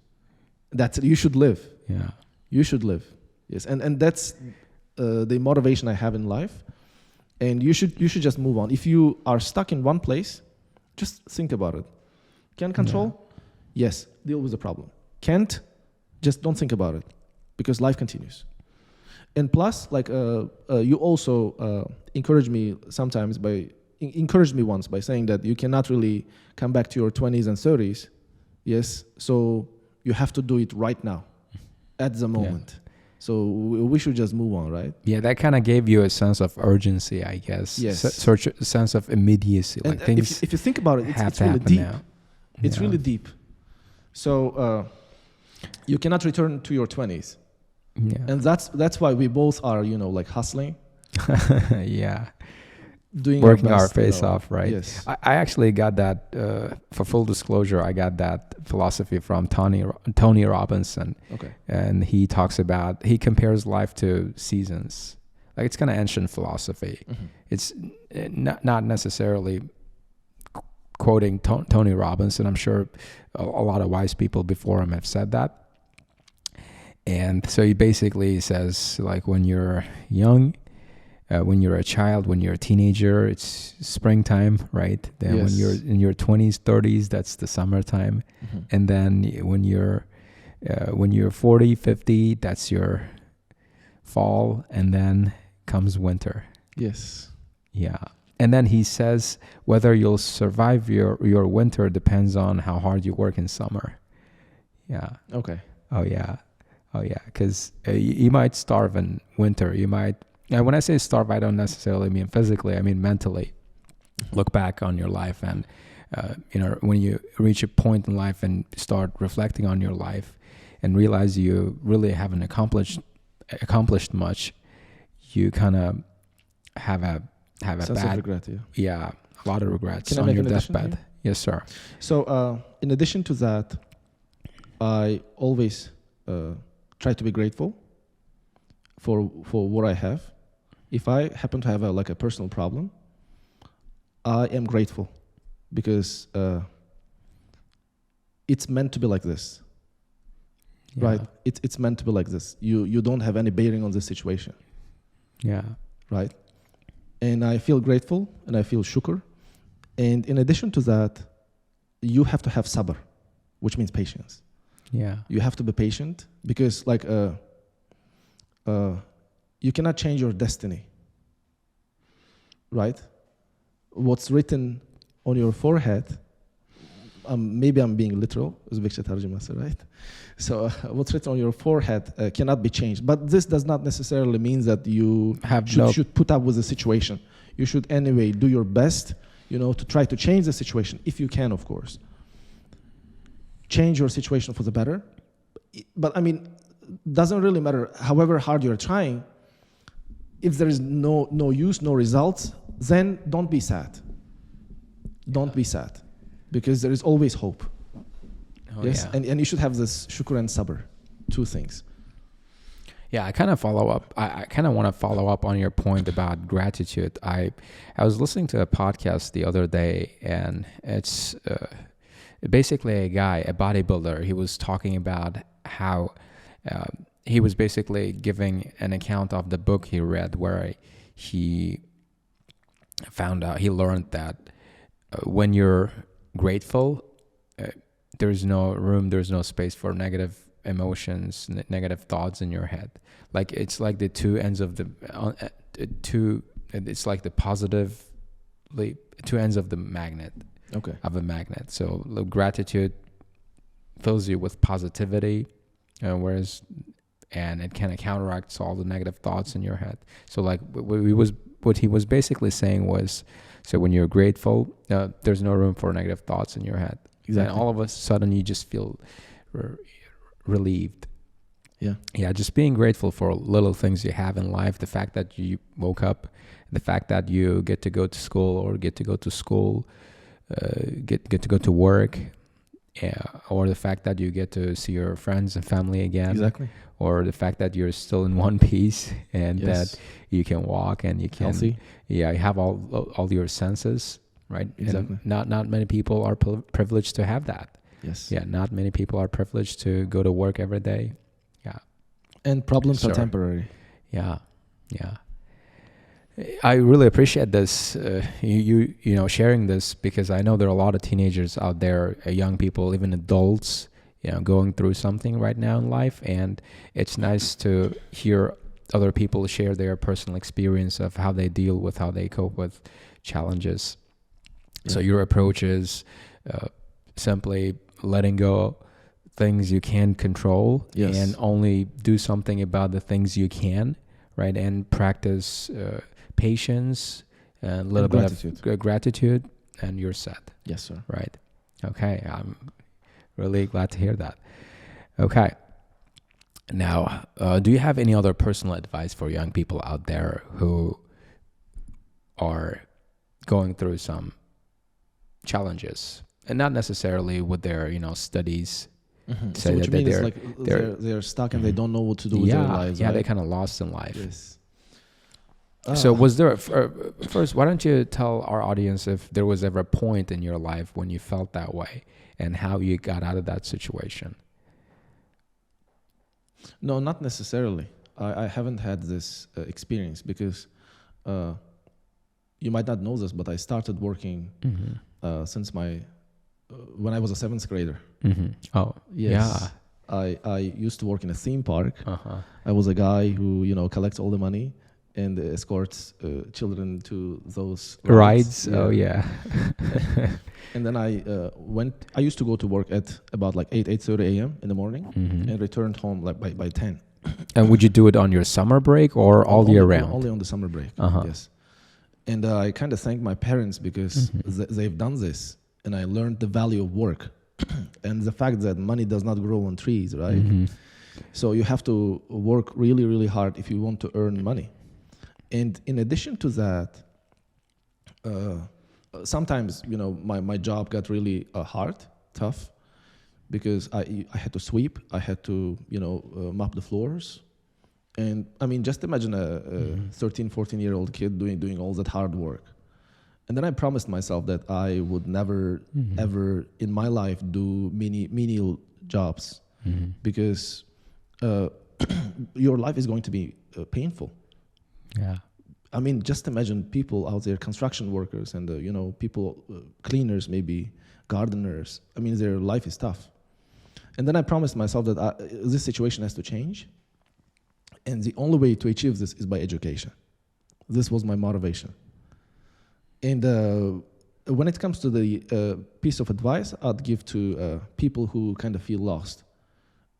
You should live. Yeah. You should live. Yes, and that's the motivation I have in life. And you should just move on. If you are stuck in one place, just think about it. Can control? Yes, deal with the problem. Can't? Just don't think about it, because life continues. And plus, like you also encouraged me once by saying that you cannot really come back to your 20s and 30s. Yes, so you have to do it right now, at the moment. Yeah. So we should just move on, right? Yeah, that kind of gave you a sense of urgency, I guess. Yes. Such a sense of immediacy. And like things if you think about it, it's really deep. Now. It's really deep. So you cannot return to your 20s. Yeah. And that's why we both are, like hustling. Yeah. Doing working our, best, our face off, right? Yes. I actually got that, for full disclosure, I got that philosophy from Tony Robinson. Okay. And he compares life to seasons. Like, it's kind of ancient philosophy. Mm-hmm. It's not necessarily quoting Tony Robinson. I'm sure a lot of wise people before him have said that. And so he basically says, like, when you're young, when you're a child, when you're a teenager, it's springtime, right? Then when you're in your 20s, 30s, that's the summertime. Mm-hmm. And then when you're 40, 50, that's your fall. And then comes winter. Yes. Yeah. And then he says whether you'll survive your winter depends on how hard you work in summer. Yeah. Okay. Oh, yeah. Because you might starve in winter. You might... And when I say starve, I don't necessarily mean physically. I mean mentally. Look back on your life, and when you reach a point in life and start reflecting on your life, and realize you really haven't accomplished much, you kind of have a sense bad of regret. Yeah, a lot of regrets Can on I make your an deathbed. Yes, sir. So, in addition to that, I always try to be grateful for what I have. If I happen to have a personal problem, I am grateful, because it's meant to be like this, right? It's meant to be like this. You don't have any bearing on this situation. Yeah. Right? And I feel grateful, and I feel shukr. And in addition to that, you have to have sabr, which means patience. Yeah. You have to be patient, because you cannot change your destiny, right? What's written on your forehead, maybe I'm being literal, right? So what's written on your forehead cannot be changed. But this does not necessarily mean that you should put up with the situation. You should anyway do your best, to try to change the situation, if you can, of course. Change your situation for the better. But I mean, doesn't really matter however hard you're trying. If there is no use, no results, then don't be sad. Don't be sad, because there is always hope. Yes, yeah. And you should have this shukr and sabr, two things. Yeah, I kind of follow up. I kind of want to follow up on your point about gratitude. I was listening to a podcast the other day, and it's basically a guy, a bodybuilder. He was talking about how he was basically giving an account of the book he read, where he learned that when you're grateful, there's no space for negative emotions, negative thoughts in your head. Like, it's like the two ends of it's like the two ends of the magnet. Okay. Of a magnet. So gratitude fills you with positivity, and it kind of counteracts all the negative thoughts in your head. So like what he was basically saying was, so when you're grateful, there's no room for negative thoughts in your head. Exactly. And all of a sudden you just feel relieved. Yeah, just being grateful for little things you have in life. The fact that you woke up, the fact that you get to go to school, or get to go to school, get to go to work, or the fact that you get to see your friends and family again, Exactly. or the fact that you're still in one piece and Yes. that you can walk and you can, Healthy. you have all your senses, right? Exactly. And not many people are privileged to have that. Yes. Yeah, not many people are privileged to go to work every day. Yeah. And problems are Sure. temporary. Yeah, yeah. I really appreciate this, you know, sharing this, because I know there are a lot of teenagers out there, young people, even adults, you know, going through something right now in life, and it's nice to hear other people share their personal experience of how they deal with, how they cope with challenges. Yeah. So your approach is simply letting go things you can't control, Yes. and only do something about the things you can, right? And practice patience, and a little bit of gratitude, and you're set. Yes, sir. Right. Okay. I'm really glad to hear that. Okay. Now, do you have any other personal advice for young people out there who are going through some challenges, and not necessarily with their, you know, studies? Mm-hmm. Say So what that you mean is they're- like they're stuck and they don't know what to do with their lives. Yeah, right? they're kind of lost in life. Yes. So was there, first, why don't you tell our audience if there was ever a point in your life when you felt that way and how you got out of that situation? No, not necessarily. I haven't had this experience because you might not know this, but I started working since when I was a 7th grader. Mm-hmm. Oh, Yes. I used to work in a theme park. Uh-huh. I was a guy who, you know, collects all the money and escorts children to those Rides? Oh, yeah. And then I used to go to work at about like 8:30 a.m. in the morning and returned home like by 10. And would you do it on your summer break or all year round? Only on the summer break, yes. And I kind of thank my parents because they've done this, and I learned the value of work and the fact that money does not grow on trees, right? So you have to work really, really hard if you want to earn money. And in addition to that, sometimes, you know, my job got really hard, tough, because I had to sweep, I had to, you know, mop the floors. And I mean, just imagine a 13, 14-year-old kid doing all that hard work. And then I promised myself that I would never, ever in my life do menial jobs because your life is going to be painful. Yeah. I mean, just imagine people out there, construction workers and, you know, people, cleaners, maybe gardeners. I mean, their life is tough. And then I promised myself that this situation has to change. And the only way to achieve this is by education. This was my motivation. And when it comes to the piece of advice I'd give to people who kind of feel lost.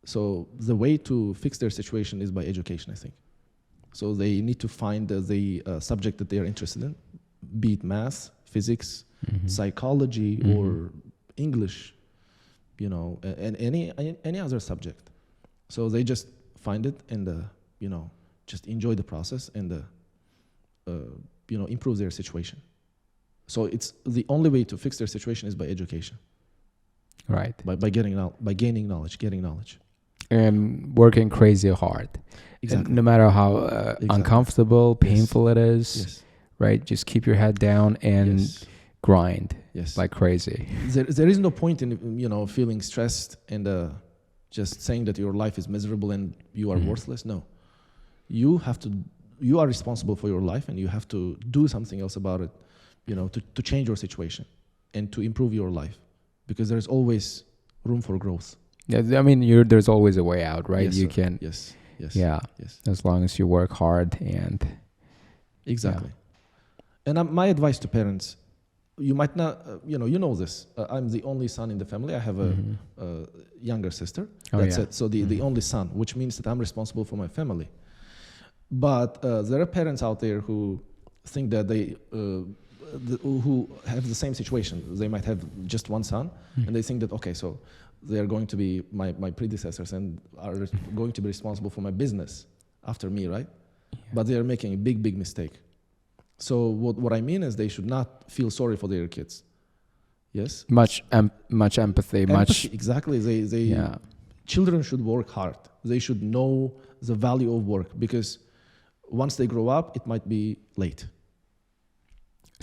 So the way to fix their situation is by education, I think. So they need to find the subject that they are interested in, be it math, physics, psychology, or English, you know, and any other subject. So they just find it and, you know, just enjoy the process and, you know, improve their situation. So it's the only way to fix their situation is by education. Right. By gaining knowledge. And working crazy hard. Exactly. And no matter how uncomfortable, painful it is, Yes. right? Just keep your head down and grind like crazy. There is no point in, you know, feeling stressed and just saying that your life is miserable and you are worthless. No. You are responsible for your life and you have to do something else about it, you know, to change your situation and to improve your life because there's always room for growth. Yeah, I mean, there's always a way out, right? Yes, you sir. can, Yes. yeah, as long as you work hard and exactly. And my advice to parents, you might not, you know this. I'm the only son in the family. I have a younger sister. That's it. So the only son, which means that I'm responsible for my family. But there are parents out there who think that they who have the same situation. They might have just one son, and they think that, okay, so they are going to be my predecessors and are going to be responsible for my business after me, right? Yeah. But they are making a big mistake. So what I mean is they should not feel sorry for their kids. Yes. Much empathy, much. Exactly. They Yeah. Children should work hard. They should know the value of work, because once they grow up, it might be late.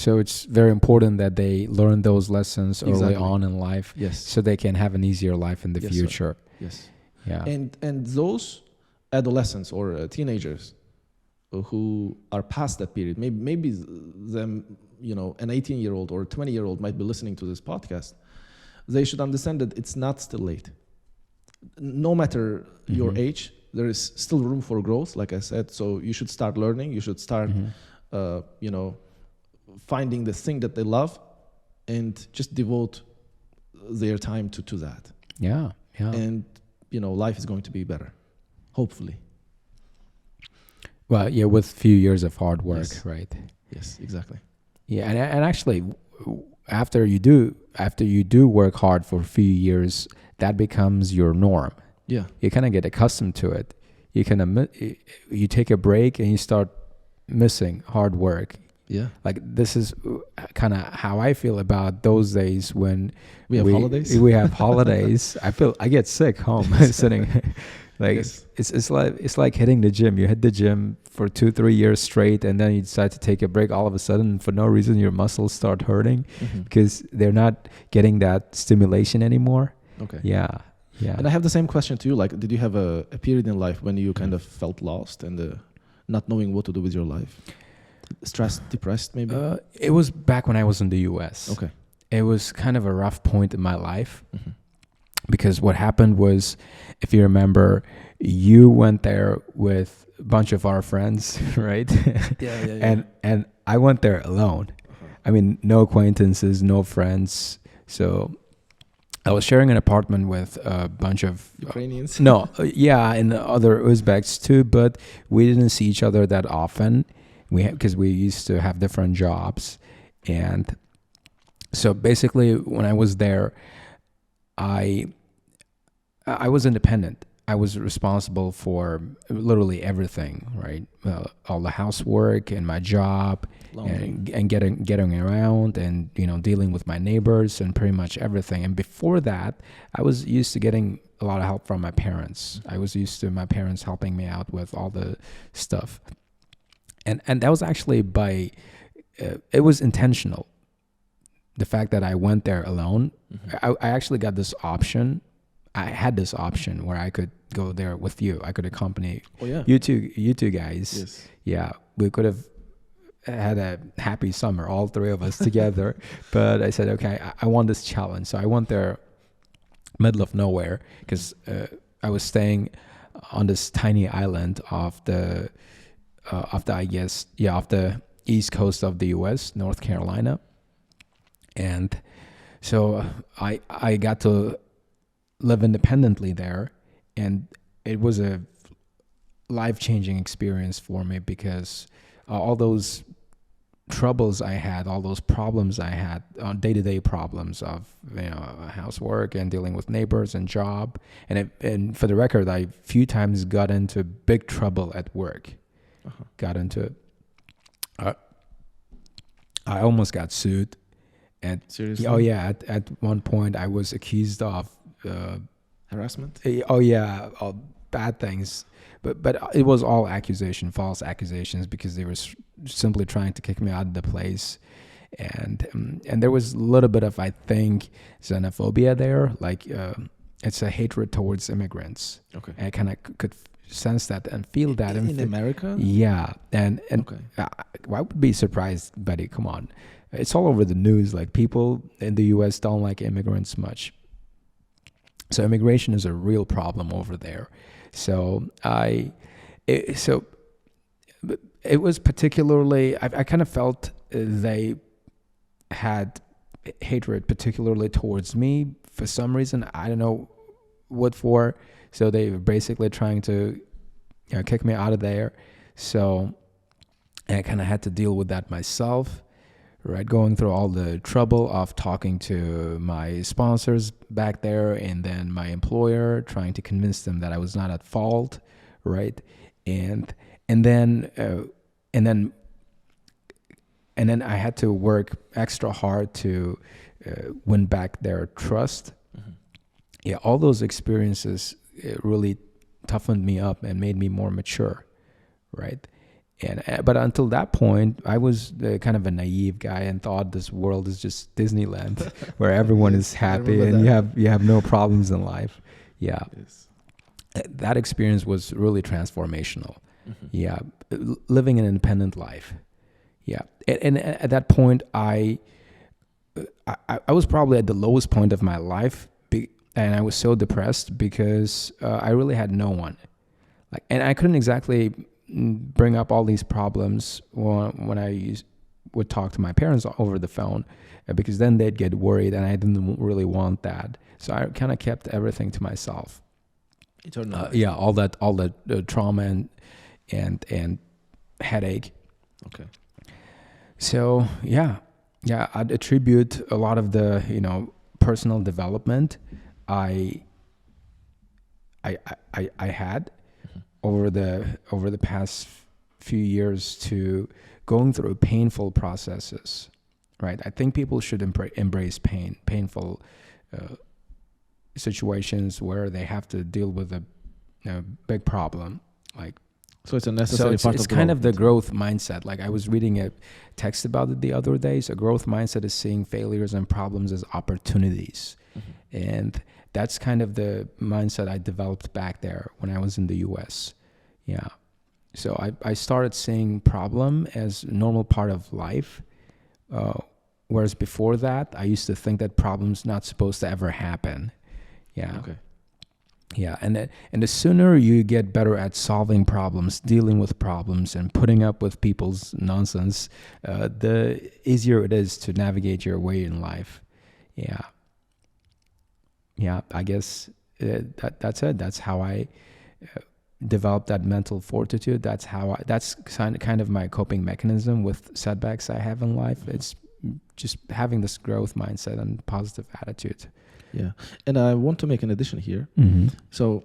So it's very important that they learn those lessons early Exactly. on in life, Yes. so they can have an easier life in the Yes, sir. future. Yes. Yeah. And those adolescents or teenagers who are past that period, maybe them, an 18-year-old or 20-year-old might be listening to this podcast. They should understand that it's not still late. No matter your age, there is still room for growth, like I said. So you should start learning. You should start, finding the thing that they love, and just devote their time to that. Yeah. Yeah. And life is going to be better, hopefully. Well, yeah, with few years of hard work, Yes. right? Yes, exactly. Yeah, and actually, after you do work hard for a few years, that becomes your norm. Yeah. You kind of get accustomed to it. You take a break and you start missing hard work. Yeah. Like, this is kind of how I feel about those days when We have holidays. We have holidays. I get sick home sitting. Like, Yes. it's like hitting the gym. You hit the gym for 2-3 years straight, and then you decide to take a break. All of a sudden, for no reason, your muscles start hurting because they're not getting that stimulation anymore. Okay. Yeah. Yeah. And I have the same question to you. Like, did you have a period in life when you kind of felt lost and not knowing what to do with your life? Stressed, depressed, maybe? It was back when I was in the US. Okay. It was kind of a rough point in my life because what happened was, if you remember, you went there with a bunch of our friends, right? Yeah. And I went there alone. I mean, no acquaintances, no friends. So I was sharing an apartment with a bunch of Ukrainians? and other Uzbeks too, but we didn't see each other that often. Because we used to have different jobs. And so basically, when I was there, I was independent. I was responsible for literally everything, right? All the housework and my job, and getting around, and dealing with my neighbors and pretty much everything. And before that, I was used to getting a lot of help from my parents. I was used to my parents helping me out with all the stuff. And that was actually it was intentional. The fact that I went there alone, I actually got this option. I had this option where I could go there with you. I could accompany you two guys. Yes. Yeah, we could have had a happy summer, all three of us together. But I said, okay, I want this challenge. So I went there middle of nowhere because I was staying on this tiny island off the east coast of the U.S., North Carolina. And so I got to live independently there, and it was a life-changing experience for me because all those troubles I had, all those problems I had, day-to-day problems of housework and dealing with neighbors and job, and for the record, I few times got into big trouble at work. Got into I almost got sued. And seriously? Oh yeah, at one point I was accused of harassment. All bad things, but it was all false accusations, because they were simply trying to kick me out of the place, and there was a little bit of, I think, xenophobia there, like it's a hatred towards immigrants. Okay. And I kind of could sense that and feel that in America. Yeah, and Okay. I would be surprised, buddy. Come on, it's all over the news. Like, people in the U.S. don't like immigrants much, so immigration is a real problem over there. So it was particularly, I kind of felt they had hatred particularly towards me for some reason. I don't know what for. So they were basically trying to kick me out of there. So I kind of had to deal with that myself, right? Going through all the trouble of talking to my sponsors back there, and then my employer, trying to convince them that I was not at fault, right? And then I had to work extra hard to win back their trust. Yeah, all those experiences really toughened me up and made me more mature, right? And but until that point, I was kind of a naive guy and thought this world is just Disneyland, where everyone is happy and you have no problems in life. Yeah, Yes. that experience was really transformational. Yeah, living an independent life. Yeah, and at that point, I was probably at the lowest point of my life, and I was so depressed because I really had no one. Like, and I couldn't exactly bring up all these problems when I would talk to my parents over the phone, because then they'd get worried, and I didn't really want that. So I kind of kept everything to myself. Yeah, all that trauma and headache. Okay. So yeah, I'd attribute a lot of the personal development I had over the past few years to going through painful processes, right? I think people should embrace painful situations where they have to deal with a big problem, like. So it's a necessary part it's of kind of the growth mindset. Like I was reading a text about it the other day. So growth mindset is seeing failures and problems as opportunities. And that's kind of the mindset I developed back there when I was in the US. Yeah. So I started seeing problem as a normal part of life. Whereas before that, I used to think that problem's not supposed to ever happen. Yeah. Okay. Yeah, and the sooner you get better at solving problems, dealing with problems, and putting up with people's nonsense, the easier it is to navigate your way in life. Yeah. I guess that's it. That's how I developed that mental fortitude. That's kind of my coping mechanism with setbacks I have in life. It's just having this growth mindset and positive attitude. Yeah, and I want to make an addition here. So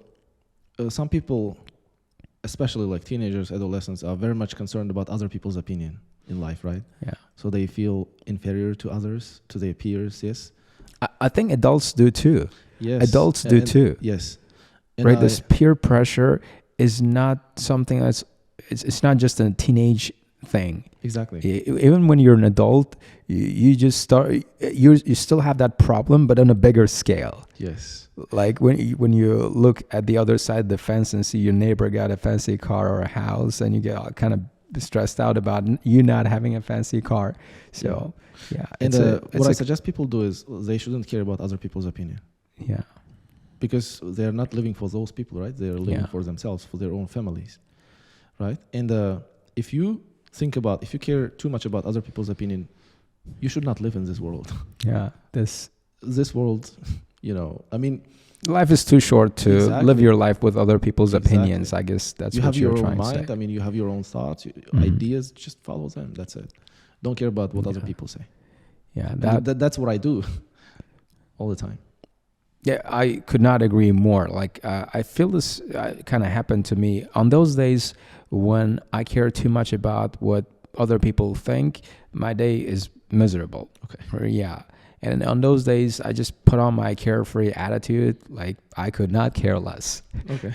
some people, especially like teenagers, adolescents, are very much concerned about other people's opinion in life, right? Yeah. So they feel inferior to others, to their peers, yes? I think adults do too. Yes. Adults do too. Yes. And right? This peer pressure is not something it's not just a teenage thing. Exactly. Even when you're an adult, you just start. You still have that problem, but on a bigger scale. Yes. Like when you look at the other side of the fence and see your neighbor got a fancy car or a house, and you get all kind of stressed out about you not having a fancy car. So yeah. And what I suggest people do is they shouldn't care about other people's opinion. Yeah. Because they're not living for those people, right? They're living for themselves, for their own families, right? And if you care too much about other people's opinion, you should not live in this world. Yeah, this world, I mean, life is too short to live your life with other people's opinions. I guess that's what you're trying to say. You have your own mind. I mean, you have your own thoughts, ideas. Just follow them. That's it. Don't care about what other people say. Yeah, that's what I do all the time. Yeah, I could not agree more. Like, I feel this kind of happened to me on those days when I care too much about what other people think. My day is miserable. Okay. Yeah. And on those days, I just put on my carefree attitude. Like, I could not care less. Okay.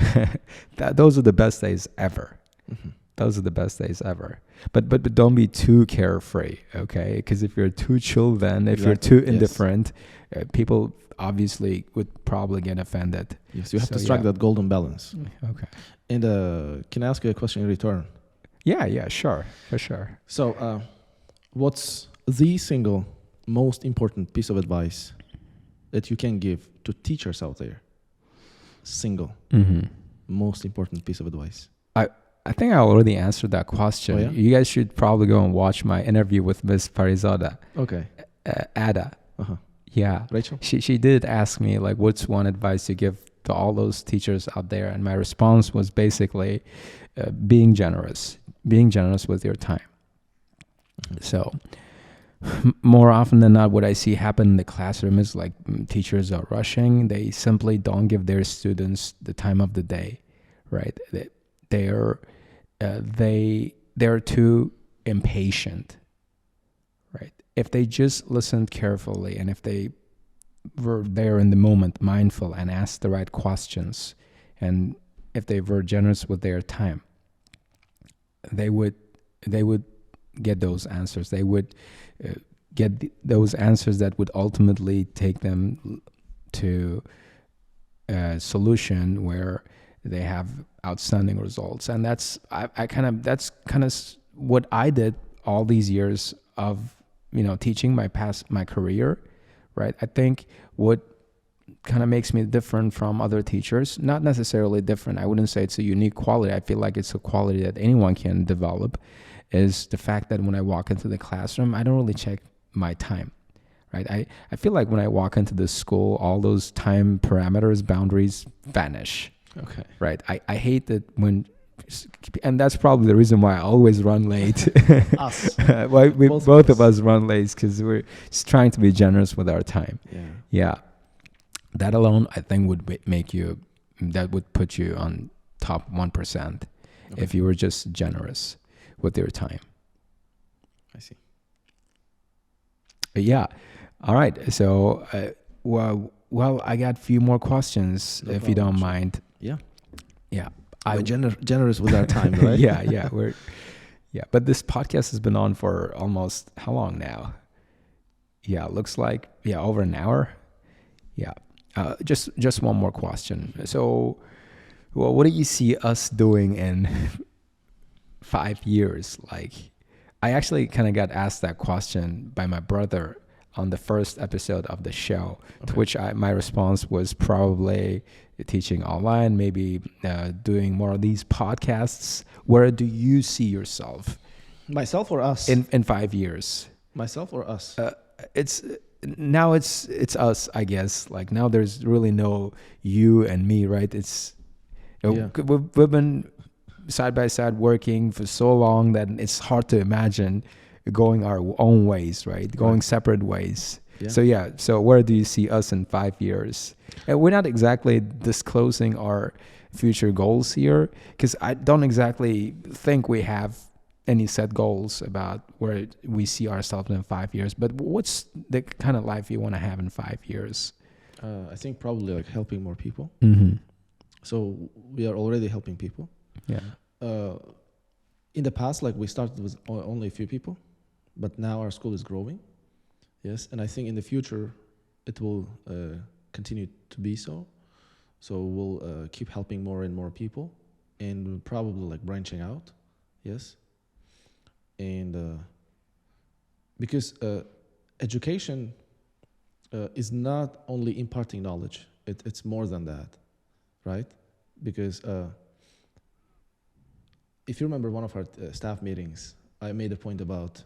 Those are the best days ever. Those are the best days ever. But don't be too carefree, okay? Because if you're too chill, then if you're too indifferent, people obviously would probably get offended. Yes, you have to strike that golden balance. Okay. And can I ask you a question in return? Yeah, sure, for sure. So, what's the single most important piece of advice that you can give to teachers out there? Most important piece of advice. I think I already answered that question. Oh, yeah? You guys should probably go and watch my interview with Ms. Parizada. Okay. Ada. Yeah. Rachel? She did ask me, like, what's one advice you give to all those teachers out there? And my response was basically being generous with your time. So more often than not, what I see happen in the classroom is like teachers are rushing. They simply don't give their students the time of the day, right? They're too impatient, right? if they just listened carefully, and if they were there in the moment, mindful, and asked the right questions, and if they were generous with their time, they would get those answers. They would get those answers that would ultimately take them to a solution where they have outstanding results. And that's what I did all these years of teaching my career, right? I think what kind of makes me different from other teachers, not necessarily different, I wouldn't say it's a unique quality, I feel like it's a quality that anyone can develop, is the fact that when I walk into the classroom, I don't really check my time, right? I feel like when I walk into the school, all those time parameters, boundaries vanish. Okay. Right. I hate that and that's probably the reason why I always run late. Us. Why both of us run late, because we're just trying to be generous with our time. Yeah. That alone, I think, would put you on top 1% if you were just generous with your time. I see. Yeah. All right. So, well, I got a few more questions, if you don't mind. Yeah. Yeah. We're generous with our time, right? Yeah. But this podcast has been on for almost how long now? Yeah, looks like over an hour. Yeah. Just one more question. So, well, what do you see us doing in 5 years? Like, I actually kind of got asked that question by my brother on the first episode of the show, to which my response was probably teaching online, maybe doing more of these podcasts. Where do you see yourself? Myself or us? In 5 years. Myself or us? It's us, I guess. Like, now there's really no you and me, right? It's we've been side by side working for so long that it's hard to imagine going our own ways, right? Going separate ways. Yeah. So where do you see us in 5 years? And we're not exactly disclosing our future goals here, because I don't exactly think we have any set goals about where we see ourselves in 5 years. But what's the kind of life you want to have in 5 years? I think probably like helping more people. Mm-hmm. So we are already helping people. Yeah. In the past, like, we started with only a few people, but now our school is growing. Yes, and I think in the future it will continue to be so. So we'll keep helping more and more people, and we'll probably like branching out. Yes, and because education is not only imparting knowledge; it's more than that, right? Because if you remember one of our staff meetings, I made a point about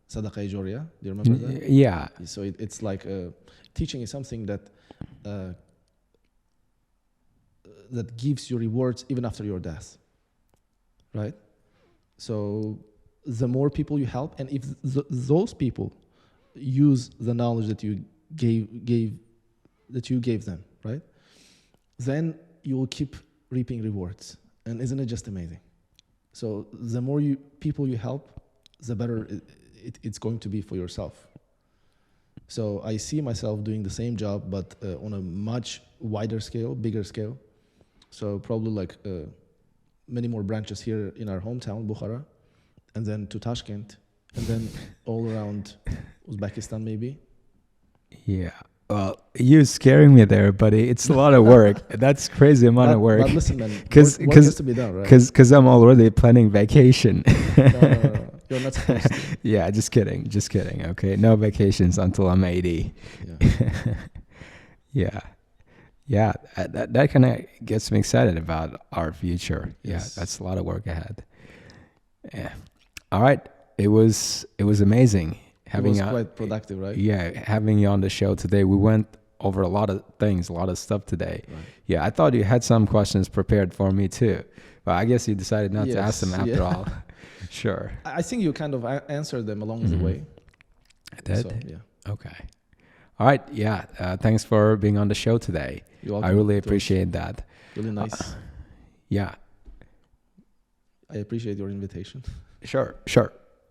Sadaqa Joria. Do you remember that? Yeah. So it's like teaching is something that that gives you rewards even after your death, right? So the more people you help, and if those people use the knowledge that you gave them, right? Then you will keep reaping rewards, and isn't it just amazing? So the more people you help, the better it's going to be for yourself. So I see myself doing the same job, but on a much wider scale, bigger scale. So probably like many more branches here in our hometown, Bukhara, and then to Tashkent, and then all around Uzbekistan maybe. Yeah. Well, you're scaring me there, buddy. It's a lot of work. That's crazy amount of work. But listen, man, work has to be done, right? Because I'm already planning vacation. No. You're not supposed to. Yeah, just kidding. Okay, no vacations until I'm 80. Yeah. Yeah. That kind of gets me excited about our future. Yes. Yeah, that's a lot of work ahead. Yeah. All right. It was amazing having it was quite productive, right? Yeah, having you on the show today. We went over a lot of things, a lot of stuff today. Right. Yeah, I thought you had some questions prepared for me too, but I guess you decided not to ask them after all. Sure. I think you kind of answered them along the way. I did? So, yeah. Okay. All right. Yeah. Thanks for being on the show today. You're welcome. I really appreciate that. Really nice. Yeah. I appreciate your invitation. Sure.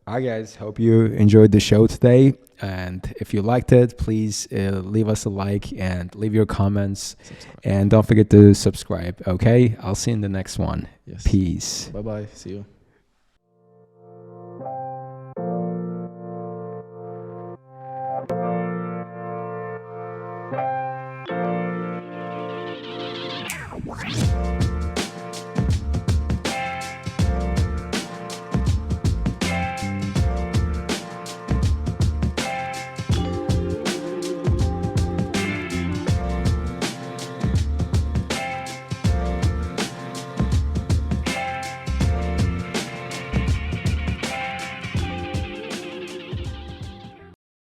Hi guys, hope you enjoyed the show today. And if you liked it, please leave us a like and leave your comments. And don't forget to subscribe. Okay, I'll see you in the next one. Yes. Peace. Bye bye. See you.